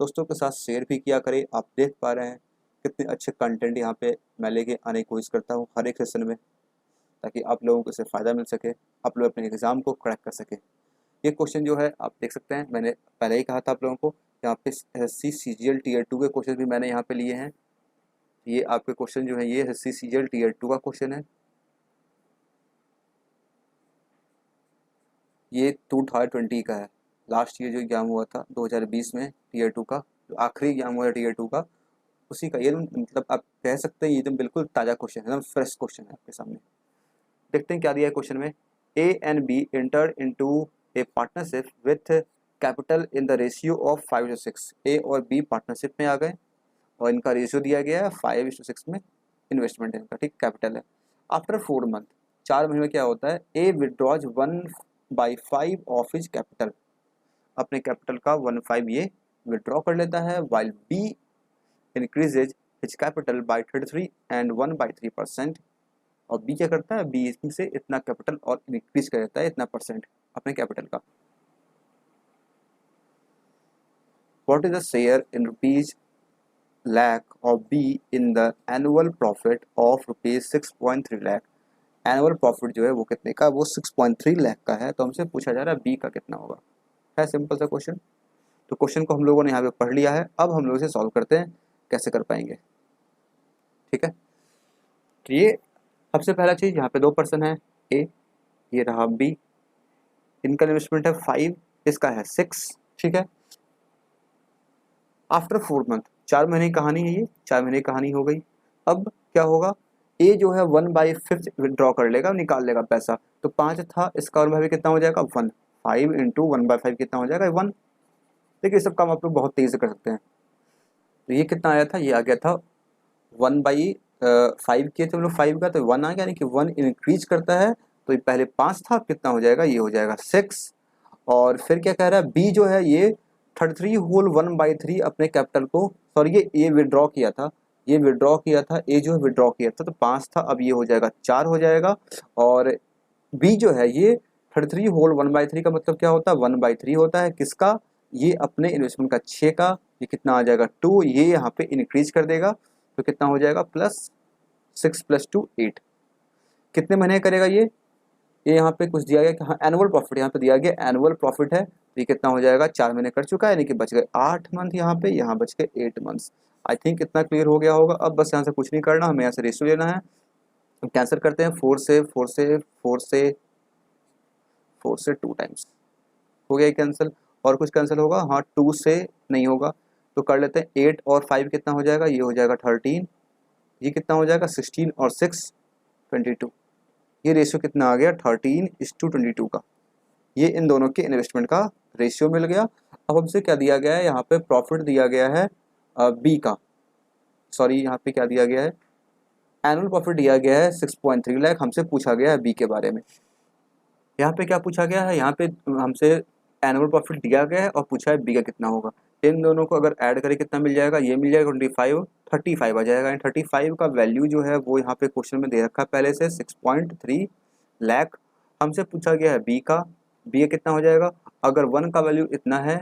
दोस्तों के साथ शेयर भी किया करें। आप देख पा रहे हैं कितने अच्छे कंटेंट यहाँ पे मैं लेके आने की कोशिश करता हूँ हर एक सेशन में, ताकि आप लोगों को इससे फ़ायदा मिल सके, आप लोग अपने एग्ज़ाम को क्रैक कर सके। ये क्वेश्चन जो है आप देख सकते हैं, मैंने पहले ही कहा था आप लोगों को, यहाँ पे SSC CGL Tier 2 के क्वेश्चन भी मैंने यहाँ पे लिए हैं। ये आपके क्वेश्चन जो है ये SSC CGL Tier 2 का क्वेश्चन है, ये 2020 का है। लास्ट ईयर जो एग्ज़ाम हुआ था 2020 में टीयर 2 का, जो आखिरी एग्ज़ाम हुआ था टीयर 2 का, उसी का ये मतलब आप कह सकते हैं ये एकदम बिल्कुल ताज़ा क्वेश्चन है, एकदम फ्रेश क्वेश्चन है आपके सामने। देखते हैं क्या दिया है क्वेश्चन में। ए and be entered into A partnership with capital in the ratio of 5:6। ए और बी पार्टनरशिप में आ गए और इनका रेशियो दिया गया है 5:6 में, इन्वेस्टमेंट है इनका, ठीक, कैपिटल है। आफ्टर 4 मंथ, 4 महीने में क्या होता है, A withdraws 1/5 of his capital, अपने कैपिटल का 1/5 ये विड्रॉ कर लेता है, while B increases his capital by 33 and 1/3%। और बी क्या करता है, बी इसमें से इतना कैपिटल और इंक्रीज कर देता है इतना परसेंट अपने कैपिटल का। What is the share in rupees lakh of B in the annual profit of rupees 6.3 lakh। Annual profit जो है वो कितने का, वो 6.3 लाख का है, तो हमसे पूछा जा रहा है बी का कितना होगा। है सिंपल सा क्वेश्चन। तो क्वेश्चन को हम लोगों ने यहाँ पे पढ़ लिया है, अब हम लोग इसे सॉल्व करते हैं, कैसे कर पाएंगे, ठीक है। तो ये सबसे पहला चीज़, यहाँ पे 2 पर्सन है, ए, ये रहा बी, इनका इन्वेस्टमेंट है 5, इसका है 6, ठीक है। आफ्टर 4 मंथ, 4 महीने की कहानी है ये, 4 महीने की कहानी हो गई। अब क्या होगा, ए जो है 1/5 विड्रॉ कर लेगा, निकाल लेगा पैसा, तो 5 था, इसका और भाई कितना हो जाएगा 1, 5 इंटू 1/5 कितना हो जाएगा 1। देखिए सब काम आप लोग बहुत तेज़ी से कर सकते हैं। तो ये कितना आया था, ये आ गया था 1/5 किए थे हम लोग 5 का, तो 1 आ गया, यानी कि 1 इंक्रीज करता है, तो ये पहले 5 था, कितना हो जाएगा, ये हो जाएगा 6। और फिर क्या कह रहा है, बी जो है ये 33 होल 1/3 अपने कैपिटल को, सॉरी ये विड्रॉ किया था, ये विड्रॉ किया था, ए जो है विड्रॉ किया था, तो 5 था, अब ये हो जाएगा 4 हो जाएगा। और बी जो है ये 33 होल 1/3 का मतलब क्या होता है, 1/3 होता है किसका, ये अपने इन्वेस्टमेंट का 6 का, ये कितना आ जाएगा 2, ये यहाँ पे इंक्रीज कर देगा, तो कितना हो जाएगा +6 + 2 8। कितने महीने करेगा ये यहाँ पे कुछ दिया गया कि हाँ एनुअल प्रॉफिट यहाँ पे दिया गया, एनुअल प्रॉफिट है, तो ये कितना हो जाएगा 4 महीने कर चुका है, यानी कि बच गए 8 मंथ, यहाँ पे यहाँ बच गए 8 मंथ्स। आई थिंक इतना क्लियर हो गया होगा। अब बस यहाँ से कुछ नहीं करना, हमें यहाँ से रेशियो लेना है। हम कैंसिल करते हैं, 4 से 4 से 4 से 4 से 2 टाइम्स हो गया कैंसिल। और कुछ कैंसिल होगा, हाँ 2 से नहीं होगा, तो कर लेते हैं 8 और 5 कितना हो जाएगा, ये हो जाएगा 13, ये कितना हो जाएगा 16 और 6 22। ये रेशियो कितना आ गया 13:22 का, ये इन दोनों के इन्वेस्टमेंट का रेशियो मिल गया। अब हमसे क्या दिया गया है, यहाँ पे प्रॉफिट दिया गया है बी का, सॉरी यहाँ पे क्या दिया गया है, एनुअल प्रॉफिट दिया गया है 6.3 लाख, हमसे पूछा गया है बी के बारे में। यहाँ पे क्या पूछा गया है, यहाँ पे हमसे एनुअल प्रॉफिट दिया गया है और पूछा है बी का कितना होगा। इन दोनों को अगर ऐड करें कितना मिल जाएगा, ये मिल जाएगा 35 आ जाएगा। 35 का वैल्यू जो है वो यहाँ पे क्वेश्चन में दे रखा है पहले से 6.3 लाख। हमसे पूछा गया है बी का, बी का कितना हो जाएगा, अगर 1 का वैल्यू इतना है,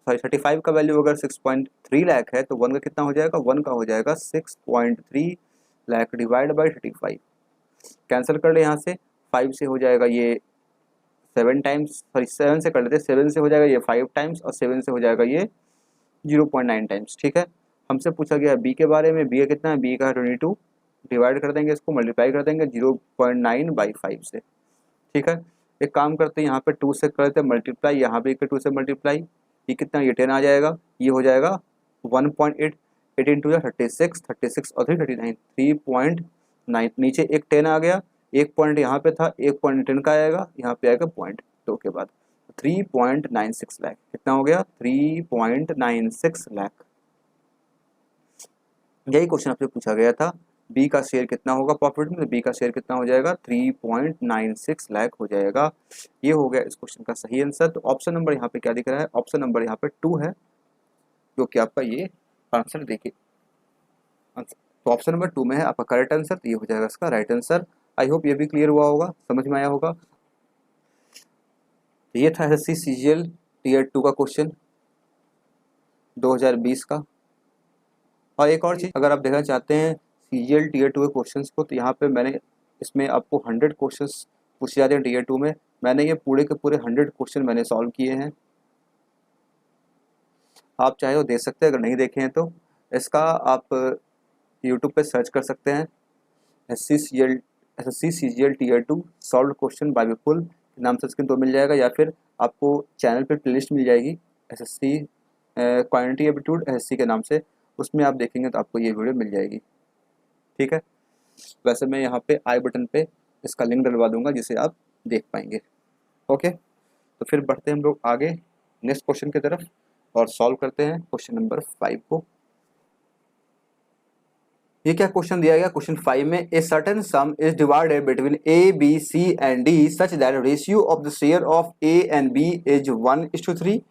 सॉरी 35 का वैल्यू अगर 6.3 लाख है, तो 1 का कितना हो जाएगा, 1 का हो जाएगा 6.3 लाख डिवाइड बाई 35। कैंसिल कर ले यहाँ से, 5 से हो जाएगा ये 7 टाइम्स, सॉरी 7 से कर लेते हैं, 7 से हो जाएगा ये 5 टाइम्स और 7 से हो जाएगा ये 0.9 टाइम्स, ठीक है। हमसे पूछा गया बी के बारे में, बी का कितना है, बी का 22, डिवाइड कर देंगे, इसको मल्टीप्लाई कर देंगे 0.9/5 से, ठीक है। एक काम करते हैं, यहाँ पे 2 से करते हैं मल्टीप्लाई, यहाँ पे 2 से मल्टीप्लाई, ये कितना, ये 10 आ जाएगा, ये हो जाएगा 1.8, 8 इंटू 36, 36 और 3 39, 3.9, नीचे एक 10 आ गया, एक पॉइंट यहाँ पे था, एक पॉइंट 10 का आएगा, यहाँ पे आएगा पॉइंट 2 के बाद 3.96 लाख, कितना हो गया 3.96 लाख। यही क्वेश्चन आपसे पूछा गया था, बी का शेयर कितना होगा प्रॉफिट में, तो बी का शेयर कितना हो जाएगा 3.96 लाख हो जाएगा। ये हो गया इस क्वेश्चन का सही आंसर। तो ऑप्शन नंबर यहाँ पे क्या दिख रहा है, ऑप्शन नंबर यहाँ पे 2 है, जो कि आपका ये आंसर देखिए, तो ऑप्शन नंबर 2 में है आपका करेक्ट आंसर, तो ये हो जाएगा इसका राइट आंसर। आई होप ये भी क्लियर हुआ होगा, समझ में आया होगा। तो ये था एसएससी सीजीएल टीयर 2 का क्वेश्चन 2020 का। और एक और चीज़, अगर आप देखना चाहते हैं सीजीएल टीयर 2 के क्वेश्चंस को, तो यहाँ पे मैंने इसमें आपको 100 क्वेश्चंस पूछे जाते हैं टीयर 2 में, मैंने ये पूरे के पूरे 100 क्वेश्चन मैंने सॉल्व किए हैं। आप चाहे तो देख सकते हैं, अगर नहीं देखे हैं तो इसका आप यूट्यूब पे सर्च कर सकते हैं, SSC CGL tier 2 solve question by Vipul नाम से स्क्रीन तो मिल जाएगा, या फिर आपको चैनल पे प्लेलिस्ट मिल जाएगी एसएससी क्वांटिटी एप्टीट्यूड एसएससी के नाम से, उसमें आप देखेंगे तो आपको ये वीडियो मिल जाएगी। ठीक है, वैसे मैं यहाँ पे आई बटन पे इसका लिंक डलवा दूंगा जिसे आप देख पाएंगे। ओके, तो फिर बढ़ते हैं हम लोग आगे नेक्स्ट क्वेश्चन की तरफ और सॉल्व करते हैं क्वेश्चन नंबर 5 को। ये क्या क्वेश्चन दिया गया क्वेश्चन 5 में, a certain sum is divided between A B C and D such that ratio of the share of A and B is 1:3,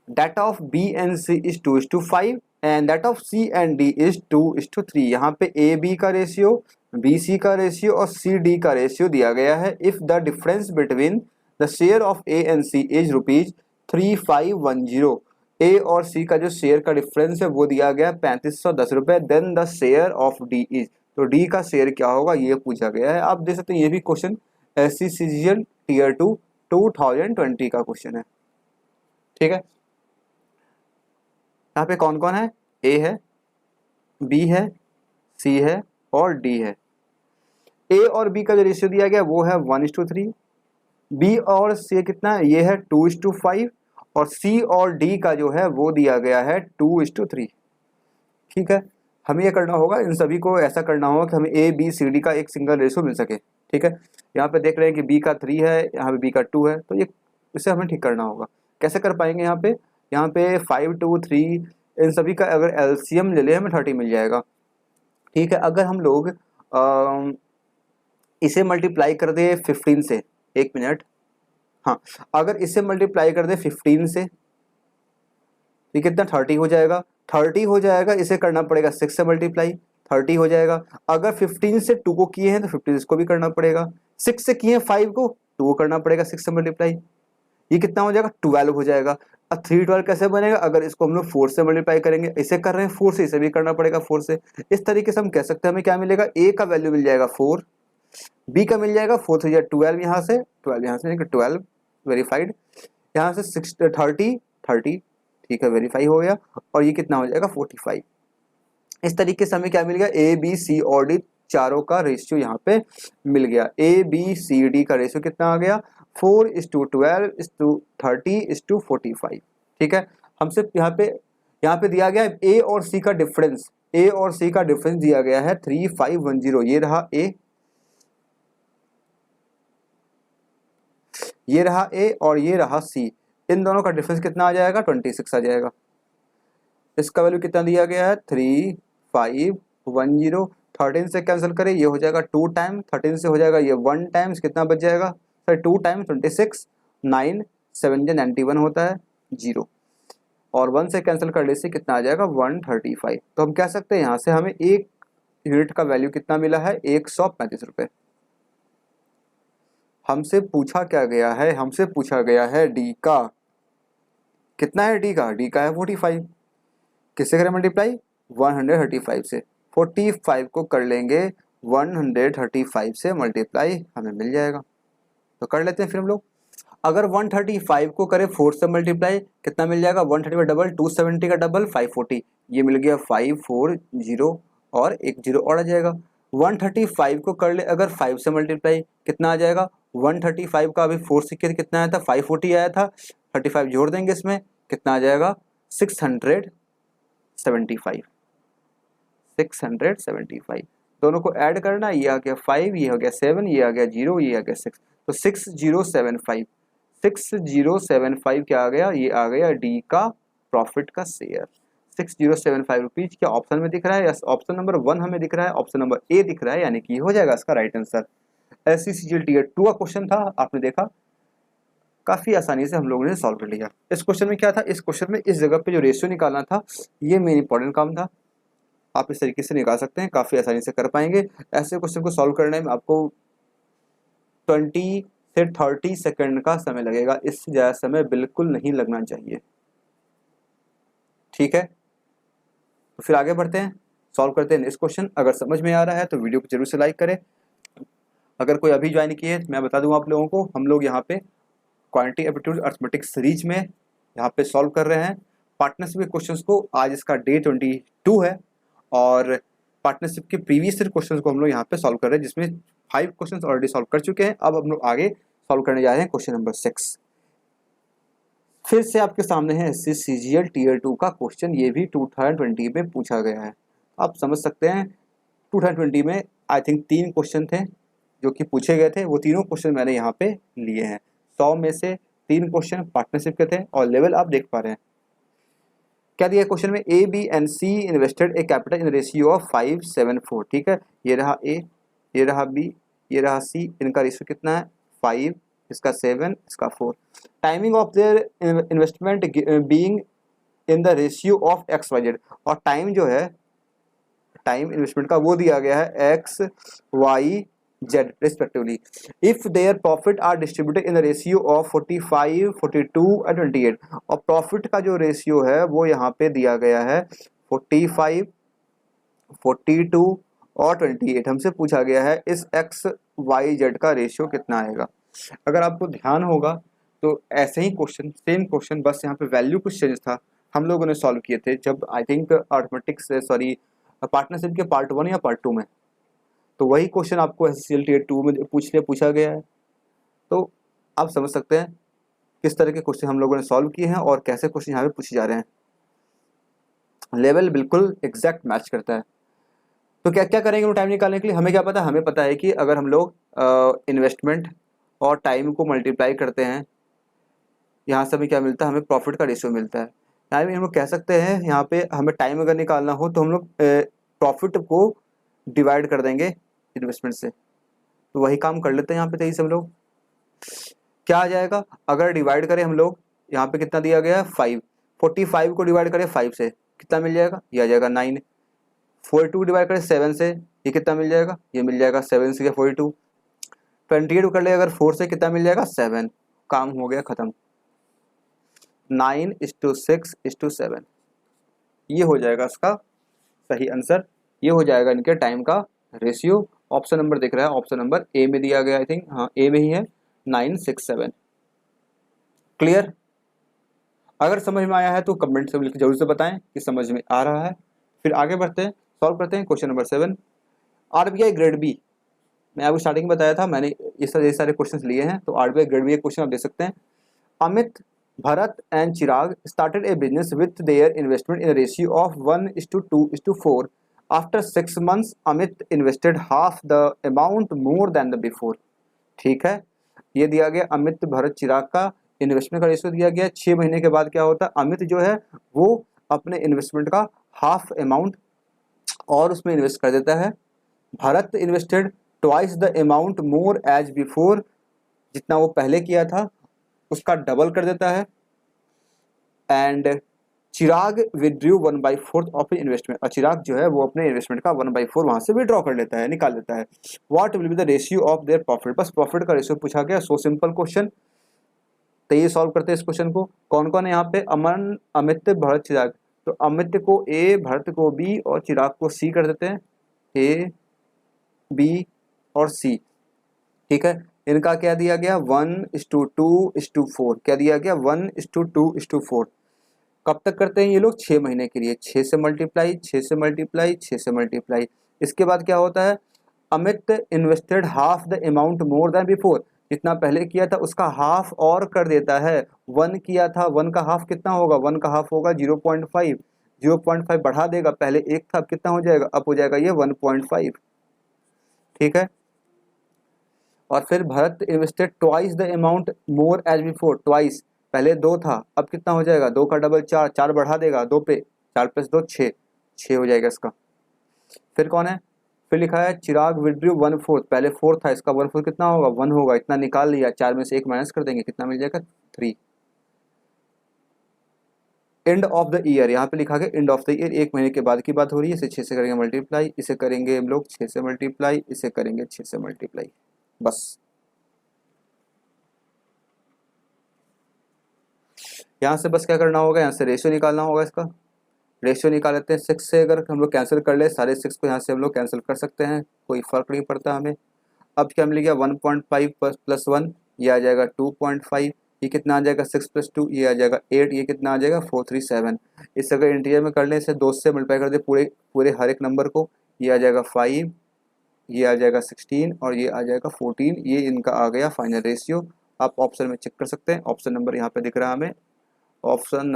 that of B and C is 2:5 and that of C and D is 2:3। यहाँ पे A B का ratio, B C का ratio और C D का ratio दिया गया है। If the difference between the share of A and C is ₹3510, A और C का जो शेयर का डिफरेंस है वो दिया गया 3510 रुपये, then the share of D is, तो D का शेयर क्या होगा ये पूछा गया है। आप देख सकते हैं ये भी क्वेश्चन SCCGL टीयर 2 2020 का क्वेश्चन है। ठीक है, यहाँ पे कौन कौन है, ए है, बी है, सी है और डी है। ए और बी का जो रेशियो दिया गया वो है 1:3, बी और सी कितना है ये है 2:5 और सी और डी का जो है वो दिया गया है 2:3। ठीक है, हमें ये करना होगा, इन सभी को ऐसा करना होगा कि हमें ए बी सी डी का एक सिंगल रेशियो मिल सके। ठीक है, यहाँ पे देख रहे हैं कि बी का 3 है, यहाँ पे बी का 2 है, तो ये इसे हमें ठीक करना होगा। कैसे कर पाएंगे, यहाँ पे 5 2 3 इन सभी का अगर एलसीएम ले ले हमें 30 मिल जाएगा। ठीक है, अगर हम लोग इसे मल्टीप्लाई कर दे 15 से, एक मिनट, हाँ अगर इसे मल्टीप्लाई कर दे 15 से, ये कितना 30 हो जाएगा, 30 हो जाएगा, इसे करना पड़ेगा 6 से मल्टीप्लाई, 30 हो जाएगा। अगर 15 से 2 को किए हैं तो 15 इसको भी करना पड़ेगा, 6 से किए हैं 5 को 2 को करना पड़ेगा 6 से मल्टीप्लाई, ये कितना हो जाएगा 12 हो जाएगा। अब 312 कैसे बनेगा, अगर इसको हम लोग 4 से मल्टीप्लाई करेंगे, इसे कर रहे हैं 4 से, इसे भी करना पड़ेगा 4 से। इस तरीके से हम कह सकते हैं हमें क्या मिलेगा, ए का वैल्यू मिल जाएगा 4, बी का मिल जाएगा 4 से 12, यहाँ से 12 वेरीफाइड, यहाँ से 30 ठीक है वेरीफाई हो गया, और ये कितना हो जाएगा 45। इस तरीके से हमें क्या मिल गया, ए बी सी और डी चारों का रेशियो यहाँ पे मिल गया। ए बी सी डी का रेशियो कितना आ गया, 4:12:30:45। ठीक है, हमसे यहाँ पे दिया गया है ए और सी का डिफरेंस, ए और सी का डिफरेंस दिया गया है 3510। ये रहा ए, ये रहा ए और ये रहा सी, इन दोनों का डिफरेंस कितना आ जाएगा 26 आ जाएगा। इसका वैल्यू कितना दिया गया है 3510, 13 से कैंसिल करें ये हो जाएगा 2 टाइम, 13 से हो जाएगा ये 1 टाइम्स, कितना बच जाएगा सर 2 टाइम्स 26, 9 7 91 होता है 0, और 1 से कैंसिल करने से कितना आ जाएगा 135। तो हम कह सकते हैं यहाँ से हमें एक यूनिट का वैल्यू कितना मिला है 135 रुपये। हमसे पूछा क्या गया है, हमसे पूछा गया है डी का, कितना है डी का है 45, किससे करें मल्टीप्लाई 135 से, 45 को कर लेंगे 135 से मल्टीप्लाई, हमें मिल जाएगा। तो कर लेते हैं फिर हम लोग, अगर 135 को करें 4 से मल्टीप्लाई कितना मिल जाएगा, 130 डबल 270 का डबल 540, ये मिल गया 540 और एक 0 और आ जाएगा। 135 को कर ले अगर 5 से मल्टीप्लाई कितना आ जाएगा, 135 का अभी 4 से कितना आया था 540 आया था, 35 जोड़ देंगे इसमें कितना आ जाएगा 675। दोनों को ऐड करना, ये आ गया 5, ये हो गया 7, ये आ गया 0, ये आ गया 6, तो 6075 क्या आ गया, ये आ गया डी का प्रॉफिट का शेयर 6075 रुपीज। क्या ऑप्शन में दिख रहा है, ऑप्शन नंबर 1 हमें दिख रहा है, ऑप्शन नंबर ए दिख रहा है, यानी कि हो जाएगा इसका राइट आंसर। SCCGL टीयर 2 का क्वेश्चन था, आपने देखा काफी आसानी से हम लोगों ने सॉल्व कर लिया। इस क्वेश्चन में क्या था, इस क्वेश्चन में इस जगह पे जो रेशियो निकालना था ये मेन इंपॉर्टेंट काम था, आप इस तरीके से निकाल सकते हैं, काफी आसानी से कर पाएंगे। ऐसे क्वेश्चन को सॉल्व करने में आपको 20 से 30 सेकंड का समय लगेगा, इससे ज़्यादा समय बिल्कुल नहीं लगना चाहिए। ठीक है, तो फिर आगे बढ़ते हैं, सॉल्व करते हैं इस क्वेश्चन। अगर समझ में आ रहा है तो वीडियो को जरूर से लाइक करें। अगर कोई अभी ज्वाइन किए मैं बता दूं आप लोगों को, हम लोग यहाँ पे क्वांटिटी एप्टीट्यूड अरिथमेटिक सीरीज में यहाँ पे सॉल्व कर रहे हैं पार्टनरशिप के क्वेश्चंस को। आज इसका डे 22 है और पार्टनरशिप के प्रीवियस क्वेश्चंस को हम लोग यहाँ पे सॉल्व कर रहे हैं, जिसमें 5 क्वेश्चंस ऑलरेडी सॉल्व कर चुके हैं। अब हम लोग आगे सॉल्व करने जा रहे हैं क्वेश्चन नंबर 6। फिर से आपके सामने है एससी सीजीएल टीयर 2 का क्वेश्चन, ये भी 2020 में पूछा गया है। आप समझ सकते हैं 2020 में आई थिंक 3 क्वेश्चन थे जो कि पूछे गए थे, वो तीनों क्वेश्चन मैंने यहाँ पे लिए हैं। 100 में से 3 क्वेश्चन पार्टनरशिप के थे और लेवल आप देख पा रहे हैं। क्या दिया क्वेश्चन में, A B and C invested a capital in ratio of 5-7-4। ठीक है, ये रहा ए, ये रहा बी, ये रहा सी, इनका रेशियो कितना है 5, इसका 7, इसका 4। Timing of their investment being in the ratio of X Y Z, और टाइम जो है, टाइम इन्वेस्टमेंट का वो दिया गया है X Y Z respectively. If their profit are distributed in the ratio of 45, 42 and 28, और प्रॉफिट का जो रेशियो है वो यहाँ पे दिया गया है 45, 42 और 28। हमसे पूछा गया है इस एक्स वाई जेड का रेशियो कितना आएगा। अगर आपको ध्यान होगा तो ऐसे ही क्वेश्चन, सेम क्वेश्चन, बस यहाँ पे वैल्यू कुछ चेंज था, हम लोगों ने सॉल्व किए थे जब I think arithmetics sorry partnership के पार्ट 1 या पार्ट 2 में। तो वही क्वेश्चन आपको एसएससीएल टीयर 2 में पूछा गया है। तो आप समझ सकते हैं किस तरह के क्वेश्चन हम लोगों ने सॉल्व किए हैं और कैसे क्वेश्चन यहाँ पे पूछे जा रहे हैं। लेवल बिल्कुल एग्जैक्ट मैच करता है। तो क्या क्या करेंगे टाइम निकालने के लिए, हमें क्या पता, हमें पता है कि अगर हम लोग इन्वेस्टमेंट और टाइम को मल्टीप्लाई करते हैं, यहाँ से हमें क्या मिलता है, हमें प्रॉफिट का रेशियो मिलता है। यहाँ पे हम लोग कह सकते हैं, यहाँ पे हमें टाइम अगर निकालना हो तो हम लोग प्रॉफिट को डिवाइड कर देंगे इन्वेस्टमेंट से। तो वही काम कर लेते हैं यहाँ पे तेईस हम लोग। क्या आ जाएगा, अगर डिवाइड करें हम लोग, यहाँ पे कितना दिया गया है 5, 45 को डिवाइड करें 5 से कितना मिल जाएगा, ये आ जाएगा 9। 42 डिवाइड करें 7 से, ये कितना मिल जाएगा, ये मिल जाएगा 7 से 42। 28 कर ले अगर 4 से, कितना मिल जाएगा 7। काम हो गया खत्म। 9:6:7, ये हो जाएगा इसका सही आंसर। ये हो जाएगा इनके टाइम का रेशियो। ऑप्शन नंबर दिख रहा है, ऑप्शन नंबर ए में दिया गया, आई थिंक हाँ ए में ही है, 967। क्लियर? अगर समझ में आया है तो कमेंट से जरूर से बताएं कि समझ में आ रहा है। फिर आगे बढ़ते हैं, सॉल्व करते हैं question number 7। RBI grade B, मैं आपको स्टार्टिंग में बताया था, मैंने ये सारे क्वेश्चन लिए हैं। तो आरबीआई ग्रेड बी के क्वेश्चन आप देख सकते हैं। Amit, Bharat and Chirag started a business with their investment in a ratio of 1:2:4. After 6 months, Amit invested half the amount more than the before. ठीक है, ये दिया गया अमित भरत चिराग का इन्वेस्टमेंट का रेशियो दिया गया। 6 महीने के बाद क्या होता है, अमित जो है वो अपने इन्वेस्टमेंट का हाफ अमाउंट और उसमें इन्वेस्ट कर देता है। Bharat invested twice the amount more as before, जितना वो पहले किया था उसका डबल कर देता है। And Chirag withdrew 1/4 of investment, और चिराग जो है वो अपने इन्वेस्टमेंट का 1/4 वहां से विड्रॉ कर लेता है, निकाल लेता है। What will be the ratio of their profit, बस प्रॉफिट का रेशियो पूछा गया। So simple question. तो ये सॉल्व करते हैं इस क्वेश्चन को। कौन कौन है यहाँ पे, अमन, अमित, भरत, चिराग। तो अमित को ए, भरत को बी और चिराग को सी कर देते हैं, ए बी और सी। ठीक है, इनका क्या दिया गया 1:2:4, क्या दिया गया 1:2:4। कब तक करते हैं ये लोग, 6 महीने के लिए। 6 से मल्टीप्लाई, 6 से मल्टीप्लाई, 6 से मल्टीप्लाई। इसके बाद क्या होता है, Amit invested half the amount more than before, जितना पहले किया था उसका हाफ और कर देता है। 1 किया था, 1 का हाफ कितना होगा, 1 का हाफ होगा 0.5, 0.5 बढ़ा देगा, पहले 1 था, अब कितना हो जाएगा, अब हो जाएगा ये 1.5। ठीक है, और फिर Bharat invested twice the amount more as before, twice, पहले 2 था, अब कितना हो जाएगा, 2 का डबल 4, 4 बढ़ा देगा 2 पे, 4 + 2 6, 6 हो जाएगा इसका। फिर कौन है, फिर लिखा है चिराग विड्रू 1/4, पहले 4 था, इसका 1/4 कितना होगा, 1 होगा, इतना निकाल लिया, 4 में से 1 माइनस कर देंगे, कितना मिल जाएगा 3। एंड ऑफ द ईयर, यहाँ पे लिखा गया एंड ऑफ द ईयर, 1 महीने के बाद की बात हो रही है। इसे 6 से करेंगे मल्टीप्लाई, इसे करेंगे हम लोग 6 से मल्टीप्लाई, इसे करेंगे 6 से मल्टीप्लाई, बस। यहाँ से बस क्या करना होगा, यहाँ से रेशियो निकालना होगा। इसका रेशियो निकाल लेते हैं 6 से, अगर हम लोग कैंसिल कर ले सारे 6 को यहाँ से हम लोग कैंसिल कर सकते हैं, कोई फर्क नहीं पड़ता हमें। अब क्या मिल गया 1.5 + 1, ये आ जाएगा 2.5, ये कितना आ जाएगा 6 + 2, ये आ जाएगा 8, ये कितना आ जाएगा 437। इस अगर इंटीरियर में कर लें, इसे 2 से मल्टीप्लाई कर दे पूरे पूरे हर एक नंबर को, ये आ जाएगा 5, ये आ जाएगा 16 और ये आ जाएगा 14। ये इनका आ गया फाइनल रेशियो। आप ऑप्शन में चेक कर सकते हैं, ऑप्शन नंबर यहाँ पे दिख रहा है हमें ऑप्शन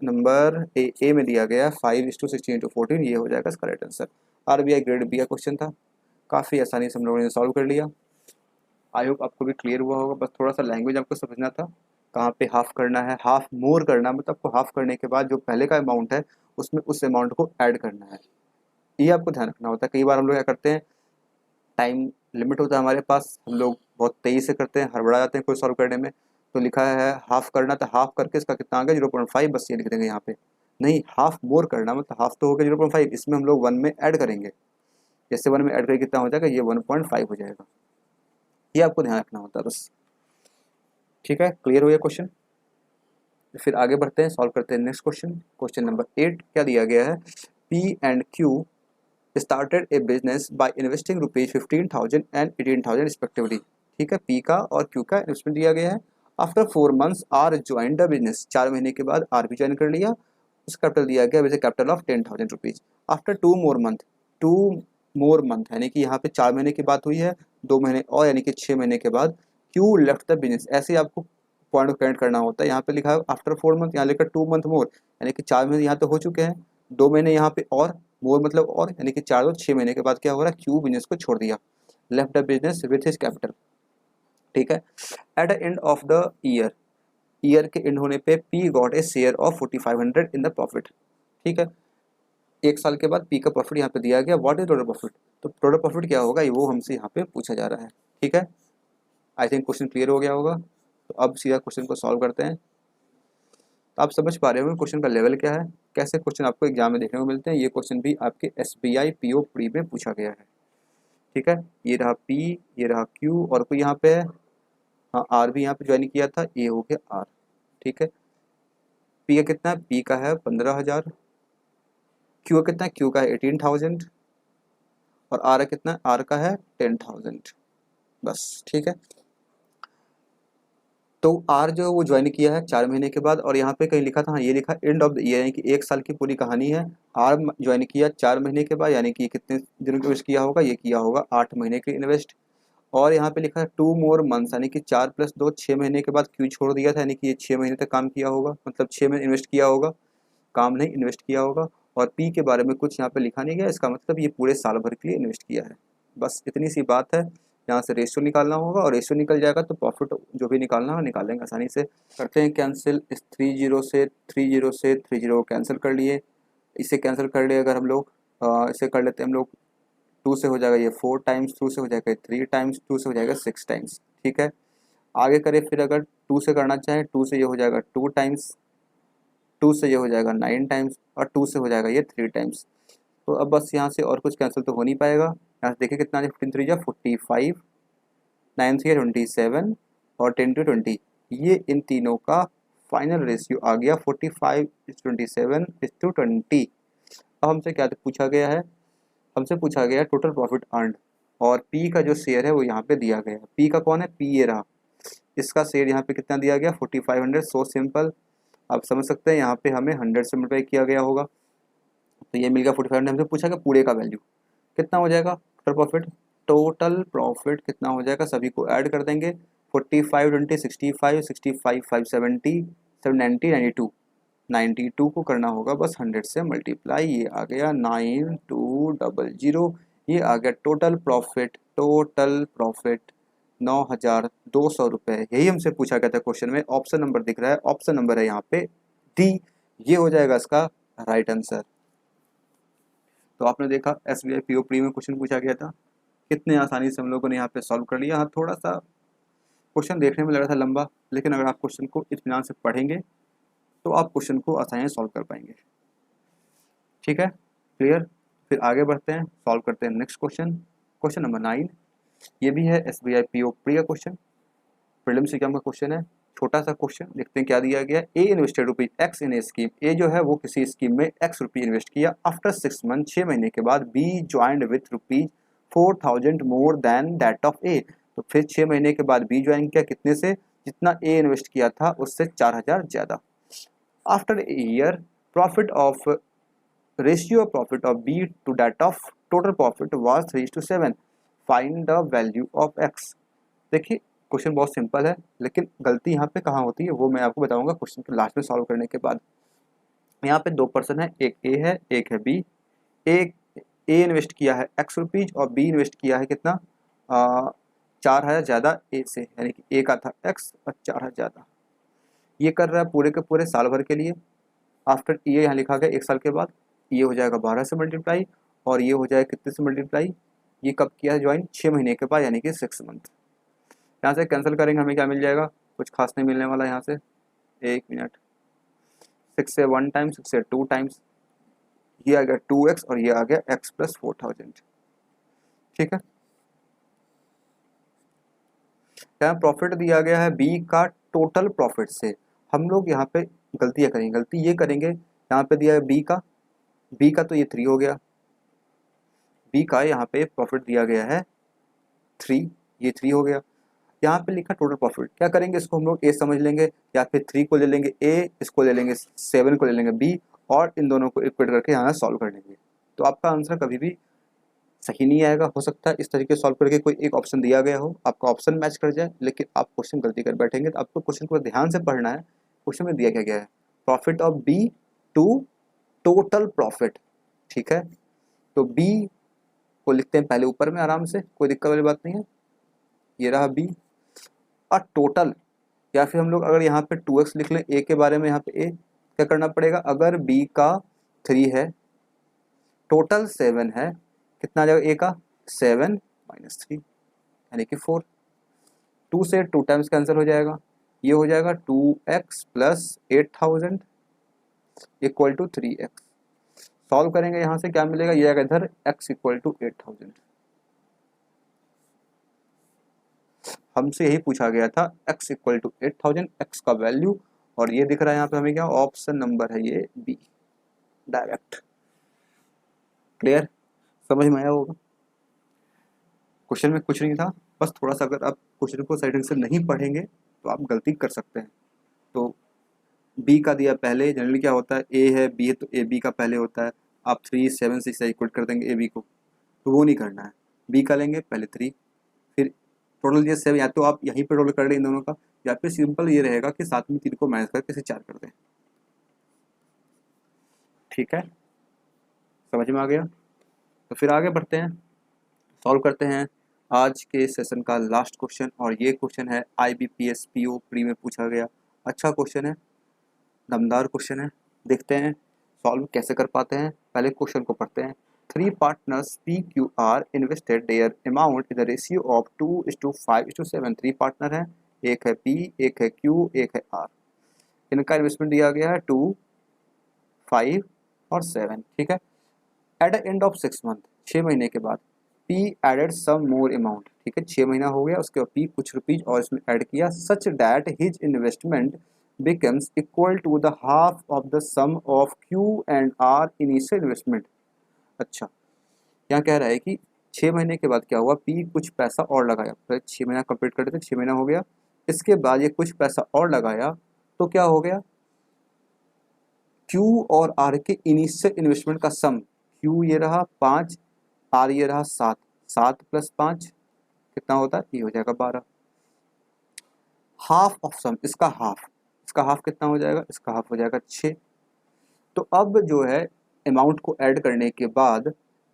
नंबर ए में दिया गया 5:16:14, ये हो जाएगा इसका right answer. RBI grade B का क्वेश्चन था, काफ़ी आसानी से हम लोगों ने सॉल्व कर लिया। आई होप आपको भी क्लियर हुआ होगा, बस थोड़ा सा लैंग्वेज आपको समझना था, कहाँ पे हाफ करना है, हाफ मोर करना है, मतलब आपको हाफ करने के बाद जो पहले का अमाउंट है उसमें उस अमाउंट को ऐड करना है, ये आपको ध्यान रखना होता है। कई बार हम लोग क्या करते हैं, टाइम लिमिट होता है हमारे पास, हम लोग बहुत तेज़ी से करते हैं, हड़बड़ा जाते हैं कोई सॉल्व करने में, तो लिखा है हाफ करना, तो हाफ करके इसका कितना आ गया 0.5, बस ये लिख देंगे यहाँ पे। नहीं, हाफ मोर करना, मतलब हाफ तो हो गया 0.5, इसमें हम लोग 1 में ऐड करेंगे, जैसे 1 में ऐड करके कितना हो जाएगा, ये 1.5 हो जाएगा, ये आपको ध्यान रखना होता है बस। ठीक है, क्लियर हो गया क्वेश्चन। फिर आगे बढ़ते हैं, सॉल्व करते हैं नेक्स्ट क्वेश्चन। क्वेश्चन नंबर 8 क्या दिया गया है, P and Q started a business by investing ₹15,000 and 18,000 respectively. ठीक है, पी का और क्यू का इन्वेस्टमेंट दिया गया है। After 4 months R join the business, 4 महीने के बाद आर भी ज्वाइन कर लिया, उस कैपिटल दिया गया वैसे capital of 10,000 rupees. After 2 more month यानी कि यहाँ पे 4 महीने की बात हुई है, 2 महीने और यानी कि 6 महीने के बाद क्यू लेफ्ट द बिजनेस, ऐसे ही आपको पॉइंट कनेक्ट करना होता है। यहाँ पे लिखा है आफ्टर 4 month, यहाँ लिखा 2 month मोर, यानी कि 4 महीने यहाँ तो हो चुके हैं, 2 महीने यहाँ पे और, मोर मतलब और, यानी कि 4 और 6 महीने के बाद क्या हो रहा है, क्यू बिजनेस को छोड़ दिया, left the business with his capital. ठीक है, at the end of the year के एंड होने पे P got a share of 4500 in the profit. ठीक है, 1 साल के बाद पी का प्रॉफिट यहाँ पे दिया गया, व्हाट इज टोटल प्रॉफिट, तो टोटल प्रॉफिट क्या होगा वो हमसे यहाँ पे पूछा जा रहा है। ठीक है, आई थिंक क्वेश्चन क्लियर हो गया होगा, तो अब सीधा क्वेश्चन को सॉल्व करते हैं। तो आप समझ पा रहे हो क्वेश्चन का लेवल क्या है, कैसे क्वेश्चन आपको एग्जाम में देखने को मिलते हैं। ये क्वेश्चन भी आपके SBI PO प्री में पूछा गया है। ठीक है, ये रहा P, ये रहा Q, और कोई यहाँ पे है, हाँ R भी यहाँ पे ज्वाइन किया था, ये हो गया R। ठीक है, P का कितना है, P का है 15,000, Q का कितना है, Q का है 18,000, और R का कितना है, R का है 10,000, बस। ठीक है, तो आर जो वो ज्वाइन किया है 4 महीने के बाद, और यहाँ पे कहीं लिखा था, हाँ ये लिखा एंड ऑफ द ईयर, यानी कि 1 साल की पूरी कहानी है। आर ज्वाइन किया 4 महीने के बाद, यानी कि कितने दिनों का इन्वेस्ट किया होगा, ये किया होगा 8 महीने के इन्वेस्ट। और यहाँ पे लिखा है 2 more months, यानी कि 4 + 2, 6 महीने के बाद क्यू छोड़ दिया था, यानी कि ये 6 महीने तक काम किया होगा, मतलब 6 महीने इन्वेस्ट किया होगा, काम नहीं इन्वेस्ट किया होगा। और पी के बारे में कुछ यहाँ पे लिखा नहीं गया, इसका मतलब ये पूरे साल भर के लिए इन्वेस्ट किया है, बस इतनी सी बात है। यहाँ से रेशियो निकालना होगा, और रेशियो निकल जाएगा तो प्रॉफिट जो भी निकालना है निकाल लेंगे आसानी से। करते हैं कैंसिल, इस 30 से 30 कैंसिल कर लिए, इसे कैंसिल कर लिए अगर हम लोग, इसे कर लेते हैं हम लोग, 2 से हो जाएगा ये 4 टाइम्स, 2 से हो जाएगा 3 टाइम्स, 2 से हो जाएगा 6 टाइम्स। ठीक है, आगे करें फिर, अगर 2 से करना चाहें, 2 से ये हो जाएगा 2 टाइम्स, 2 से ये हो जाएगा 9 टाइम्स, और 2 से हो जाएगा ये 3 टाइम्स। तो अब बस यहाँ से और कुछ कैंसिल तो हो नहीं पाएगा। यहाँ से देखिए कितना है, 15 3 45, 9 3 27, और 10 to 20, ये इन तीनों का फाइनल रेशियो आ गया 45:27:20। अब हमसे क्या पूछा गया है, हमसे पूछा गया टोटल प्रॉफिट अर्नड, और पी का जो शेयर है वो यहाँ पे दिया गया है। पी का कौन है, पी ये रहा, इसका शेयर यहाँ पे कितना दिया गया 4500, सो सिंपल। आप समझ सकते हैं यहाँ पे हमें 100 से मल्टीप्लाई किया गया होगा, तो ये मिल गया 4500। हमसे पूछा कि पूरे का वैल्यू कितना हो जाएगा, टोटल प्रॉफिट, टोटल प्रॉफिट कितना हो जाएगा, सभी को ऐड कर देंगे, 45 20 65, 65 570, 790 92, 92 को करना होगा बस 100 से मल्टीप्लाई, ये आ गया 9200, ये आ गया टोटल प्रॉफिट। टोटल प्रॉफिट 9,200 रुपये, यही हमसे पूछा गया था क्वेश्चन में। ऑप्शन नंबर दिख रहा है, ऑप्शन नंबर है यहाँ पे डी, ये हो जाएगा इसका राइट आंसर। तो आपने देखा SBI PO प्री में क्वेश्चन पूछा गया था, कितने आसानी से हम लोगों ने यहाँ पे सॉल्व कर लिया। हाँ, थोड़ा सा क्वेश्चन देखने में लग रहा था लंबा, लेकिन अगर आप क्वेश्चन को इत्मीनान से पढ़ेंगे तो आप क्वेश्चन को आसानी से सॉल्व कर पाएंगे। ठीक है, क्लियर। फिर आगे बढ़ते हैं, सॉल्व करते हैं नेक्स्ट क्वेश्चन। क्वेश्चन नंबर 9, ये भी है SBI PO प्री का क्वेश्चन, प्रीलिम्स एग्जाम का क्वेश्चन है। छोटा सा क्वेश्चन, देखते हैं क्या दिया गया। ए इन्वेस्टेड रुपीज एक्स इन ए स्कीम, ए जो है वो किसी स्कीम में एक्स रुपये इन्वेस्ट किया। आफ्टर 6 मंथ, 6 महीने के बाद B joined with rupees 4,000 more than that of A, तो फिर 6 महीने के बाद बी ज्वाइन किया, कितने से, जितना ए इन्वेस्ट किया था उससे 4,000 ज़्यादा। After a year, profit of ratio of profit of B to that of total profit was 3:7, find the value of X. देखिए क्वेश्चन बहुत सिंपल है, लेकिन गलती यहाँ पे कहाँ होती है वो मैं आपको बताऊंगा क्वेश्चन के लास्ट में सॉल्व करने के बाद। यहाँ पे दो पर्सन है, एक ए है एक है बी। एक ए इन्वेस्ट किया है ₹X और बी इन्वेस्ट किया है कितना 4,000 ज़्यादा ए से, यानी कि ए का था X और 4,000 ज़्यादा। ये कर रहा है पूरे के पूरे साल भर के लिए। आफ्टर ये यहाँ लिखा गया 1 साल के बाद, ये हो जाएगा 12 से मल्टीप्लाई और ये हो जाएगा कितने से मल्टीप्लाई, ये कब किया है ज्वाइन 6 महीने के बाद, यानी कि 6 मंथ। यहाँ से कैंसिल करेंगे हमें क्या मिल जाएगा, कुछ खास नहीं मिलने वाला यहाँ से। 1 मिनट, 6 से 1 टाइम्स, 6 से 2 टाइम्स, ये आ गया 2x और ये आ गया x + 4000। ठीक है, यहाँ प्रॉफिट दिया गया है बी का टोटल प्रॉफिट से। हम लोग यहाँ पे गलतियाँ करेंगे, गलती ये करेंगे, यहाँ पे दिया है बी का तो ये 3 हो गया, बी का यहाँ पे प्रॉफिट दिया गया है 3, ये 3 हो गया। यहाँ पे लिखा टोटल प्रॉफिट, क्या करेंगे इसको हम लोग ए समझ लेंगे या फिर 3 को ले लेंगे ए, इसको ले लेंगे 7 को ले लेंगे बी और इन दोनों को इक्वेट करके यहाँ सॉल्व कर लेंगे। तो आपका आंसर कभी भी सही नहीं आएगा। हो सकता है इस तरीके सॉल्व करके कोई एक ऑप्शन दिया गया हो, आपका ऑप्शन मैच कर जाए, लेकिन आप क्वेश्चन गलती कर बैठेंगे। तो आपको क्वेश्चन को ध्यान से पढ़ना है। क्वेश्चन में दिया क्या गया है, profit of B to total profit. ठीक है, तो बी को लिखते हैं पहले ऊपर में आराम से, कोई दिक्कत वाली बात नहीं है। ये रहा बी और टोटल, या फिर हम लोग अगर यहाँ पे 2x लिख लें ए के बारे में, यहाँ पे ए क्या करना पड़ेगा, अगर बी का 3 है टोटल 7 है, कितना आ जाएगा ए का 7 - 3 यानी कि 4। 2 से 2 टाइम्स कैंसिल हो जाएगा, ये हो जाएगा 2x + 8000 = 3x। सॉल्व करेंगे यहाँ से क्या मिलेगा, ये आएगा इधर x = 8000। हमसे यही पूछा गया था, x = 8000, x का वैल्यू, और ये दिख रहा है यहाँ पे हमें क्या, ऑप्शन नंबर है ये बी डायरेक्ट। क्लियर, समझ में आया होगा। क्वेश्चन में कुछ नहीं था, बस थोड़ा सा अगर आप क्वेश्चन को सही ढंग से नहीं पढ़ेंगे तो आप गलती कर सकते हैं। तो बी का दिया पहले, जनरली क्या होता है ए है बी है तो ए बी का पहले होता है, आप 3 7 6 से इक्वेट कर देंगे ए बी को, तो वो नहीं करना है। बी का लेंगे पहले 3, फिर टोटल ये 7, या तो आप यहीं पर टोटल कर लें इन दोनों का, या फिर सिंपल ये रहेगा कि साथ में 3 को माइनस करके इसे 4 कर दें। ठीक है, समझ में आ गया। तो फिर आगे बढ़ते हैं, सॉल्व करते हैं आज के सेशन का लास्ट क्वेश्चन, और ये क्वेश्चन है IBPS PO प्री में पूछा गया। अच्छा क्वेश्चन है, दमदार क्वेश्चन है। देखते हैं सॉल्व कैसे कर पाते हैं। पहले क्वेश्चन को पढ़ते हैं। 3 partners PQR invested their amount in the ratio of 2:5:7। 3 partner हैं, एक है P, एक है Q, एक है R। इनका इन्वेस्टमेंट दिया गया है 2, 5 और 7। ठीक है, at the end of 6 month, 6 महीने के बाद P added some more amount. ठीक है, 6 महीना हो गया, उसके बाद P कुछ रुपीज और इसमें ऐड किया, such that his investment becomes equal to the half of the sum of Q and R initial investment. अच्छा, यहाँ कह रहा है कि 6 महीने के बाद क्या हुआ, P कुछ पैसा और लगाया, फिर 6 महीना कंप्लीट कर देते, 6 महीना हो गया, इसके बाद ये कुछ पैसा और लगाया, तो क्या हो गया, Q और R के इनिशियल इन्वेस्टमेंट का सम, Q ये रहा 5, R ये रहा 7, 7 + 5 कितना होता है, ये हो जाएगा 12। हाफ ऑफ सम, इसका हाफ कितना हो जाएगा, इसका हाफ हो जाएगा 6। तो अब जो है अमाउंट को ऐड करने के बाद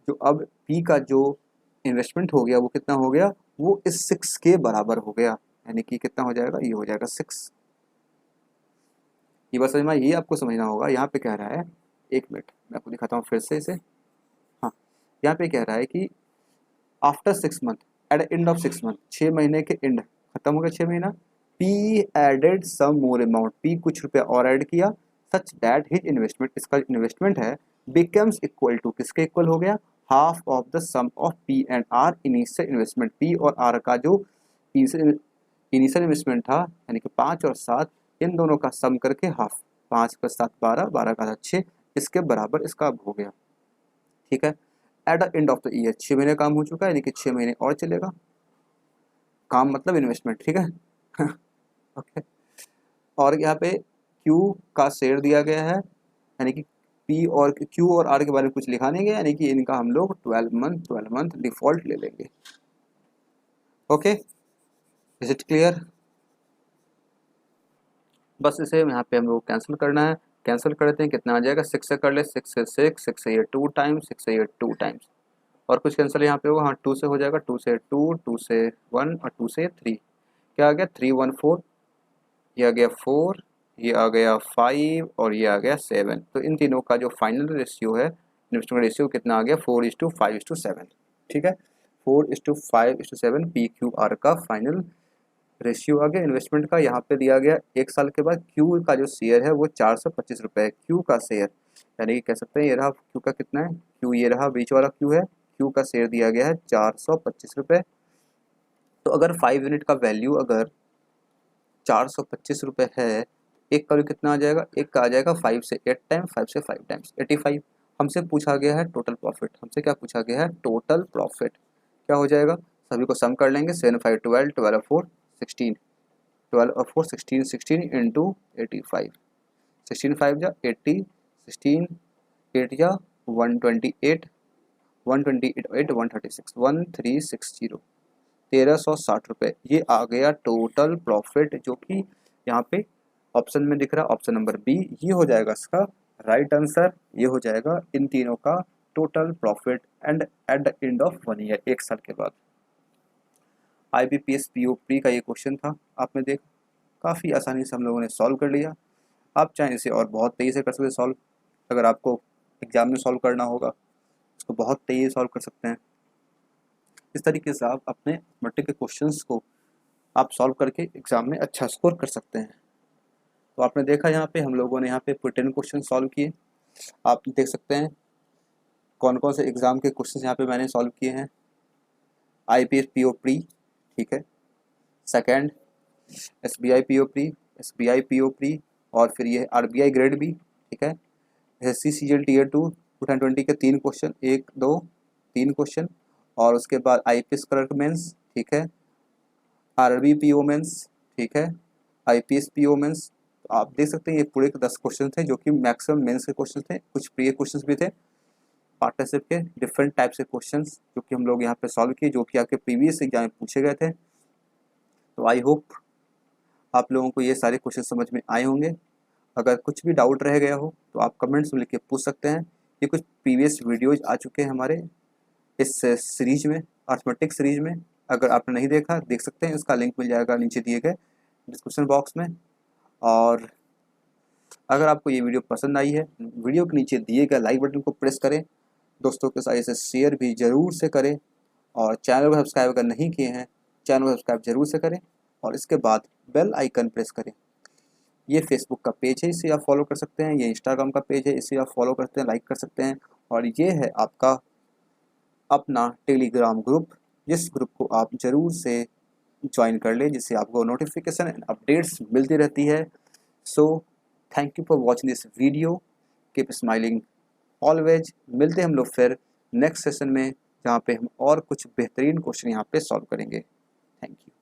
जो अब P का जो इन्वेस्टमेंट हो गया वो कितना हो गया, वो इस 6 के बराबर हो गया, यानी कि कितना हो जाएगा, ये हो जाएगा 6। ये बस समझ में, ये आपको समझना होगा। यहाँ पे कह रहा है, एक मिनट मैं आपको दिखाता हूँ फिर से इसे। हाँ, यहाँ पे कह रहा है कि after 6 month, at end of 6 month, 6 महीने के एंड, खत्म हो गया 6 महीना, P added some more amount, P कुछ रुपया और ऐड किया, सच दैट हिज इन्वेस्टमेंट, इसका इन्वेस्टमेंट है, बिकम्स इक्वल टू, किसके इक्वल हो गया, half of the sum of P and R initial investment. P और R का जो इनिशियल इन्वेस्टमेंट था, यानी कि 5 और 7, इन दोनों का सम करके हाफ, 5 + 7 12, 12 का 6, इसके बराबर इसका अब हो गया। ठीक है, at the end of the year, 6 महीने काम हो चुका है, यानी कि 6 महीने और चलेगा काम, मतलब इन्वेस्टमेंट। ठीक है ओके, और यहाँ पे Q का शेयर दिया गया है, यानी कि P और Q और R के बारे में कुछ लिखा नहीं गया, यानी कि इनका हम लोग 12 मंथ डिफॉल्ट ले लेंगे। Okay, is it clear? बस इसे यहाँ पे हम लोग कैंसिल करना है। कैंसिल करते हैं, कितना आ जाएगा, 6 से कर ले, 6 से 6, 6 से ये 2 टाइम्स, 6 से ये 2 टाइम्स, और कुछ कैंसिल यहाँ पे होगा, हाँ 2 से हो जाएगा, 2 से 2, 2 से 1 और 2 से 3, क्या आ गया 3 1 4, ये आ गया 4, ये आ गया 5 और ये आ गया 7। तो इन तीनों का जो फाइनल रेशियो है, इन्वेस्टमेंट रेशियो कितना आ गया, 4:5:7। ठीक है, 4:5:7 PQR का फाइनल रेशियो आ गया इन्वेस्टमेंट का। यहाँ पे दिया गया 1 साल के बाद क्यू का जो शेयर है वो 425 रुपये है, क्यू का शेयर, यानी कि कह सकते हैं ये रहा क्यू का कितना है, क्यू ये रहा बीच वाला क्यू है, क्यू का शेयर दिया गया है 425 रुपये। तो अगर 5 यूनिट का वैल्यू अगर 425 रुपये है, एक का कितना आ जाएगा, एक का आ जाएगा 5 से 8 टाइम्स, 5 से 5 टाइम्स 85। हमसे पूछा गया है टोटल प्रॉफिट, हमसे क्या पूछा गया है, टोटल प्रॉफिट क्या हो जाएगा, सभी को सम कर लेंगे, 7 5 12, 12 4 16, 12 और 4 16, 16 इंटू 85, 16 5 जा 80, 16 8 जा 128, 128 8 136, 1360, 1360 रुपये, ये आ गया टोटल प्रॉफिट, जो कि यहाँ पे ऑप्शन में दिख रहा है, ऑप्शन नंबर बी, ये हो जाएगा इसका राइट आंसर। ये हो जाएगा इन तीनों का total profit and eight the end of 1 year, 1 साल के बाद। IBPS PO प्री का ये क्वेश्चन था, आपने देखा काफ़ी आसानी से हम लोगों ने सॉल्व कर लिया। आप चाहें इसे और बहुत तेज़ी से कर सकते हैं सॉल्व, अगर आपको एग्जाम में सॉल्व करना होगा उसको बहुत तेज़ी से सॉल्व कर सकते हैं। इस तरीके से आप अपने मैट्रिक के क्वेश्चंस को आप सॉल्व करके एग्ज़ाम में अच्छा स्कोर कर सकते हैं। तो आपने देखा यहाँ पे हम लोगों ने यहाँ पे पूरे 10 क्वेश्चन सॉल्व किए। आप देख सकते हैं कौन कौन से एग्ज़ाम के क्वेश्चन यहाँ पे मैंने सॉल्व किए हैं। IBPS PO प्री, ठीक है, second SBI PO pre, SBI PO pre, और फिर ये RBI ग्रेड बी, ठीक है, SC CGL Tier 2 2020 के 3 क्वेश्चन, 1 2 3 क्वेश्चन, और उसके बाद IPS क्लर्क मेंस, ठीक है, RRB PO मेंस, ठीक है, IPS PO मेंस। तो आप देख सकते हैं ये पूरे 10 क्वेश्चन थे जो कि मैक्सिमम मेंस के क्वेश्चन थे, कुछ प्री क्वेश्चन भी थे, पार्टनरशिप के डिफरेंट टाइप से क्वेश्चंस जो कि हम लोग यहाँ पे सॉल्व किए, जो कि आपके प्रीवियस एग्जाम में पूछे गए थे। तो आई होप आप लोगों को ये सारे क्वेश्चन समझ में आए होंगे। अगर कुछ भी डाउट रह गया हो तो आप कमेंट्स में लिख के पूछ सकते हैं। ये कुछ प्रीवियस वीडियोज आ चुके हैं हमारे इस सीरीज में, अर्थमेटिक सीरीज में, अगर आपने नहीं देखा देख सकते हैं, इसका लिंक मिल जाएगा नीचे दिए गए डिस्क्रिप्शन बॉक्स में। और अगर आपको ये वीडियो पसंद आई है, वीडियो के नीचे दिए गए लाइक बटन को प्रेस करें, दोस्तों के साथ इसे शेयर भी ज़रूर से करें, और चैनल को सब्सक्राइब अगर नहीं किए हैं चैनल को सब्सक्राइब जरूर से करें, और इसके बाद बेल आइकन प्रेस करें। ये फेसबुक का पेज है, इसे आप फॉलो कर सकते हैं, ये इंस्टाग्राम का पेज है, इसे आप फॉलो करते हैं, लाइक कर सकते हैं, और ये है आपका अपना टेलीग्राम ग्रुप, जिस ग्रुप को आप ज़रूर से ज्वाइन कर लें, जिससे आपको नोटिफिकेशन एंड अपडेट्स मिलती रहती है। So thank you for watching this video, keep smiling always. मिलते हैं हम लोग फिर नेक्स्ट सेशन में, जहाँ पे हम और कुछ बेहतरीन क्वेश्चन यहाँ पे सॉल्व करेंगे। Thank you.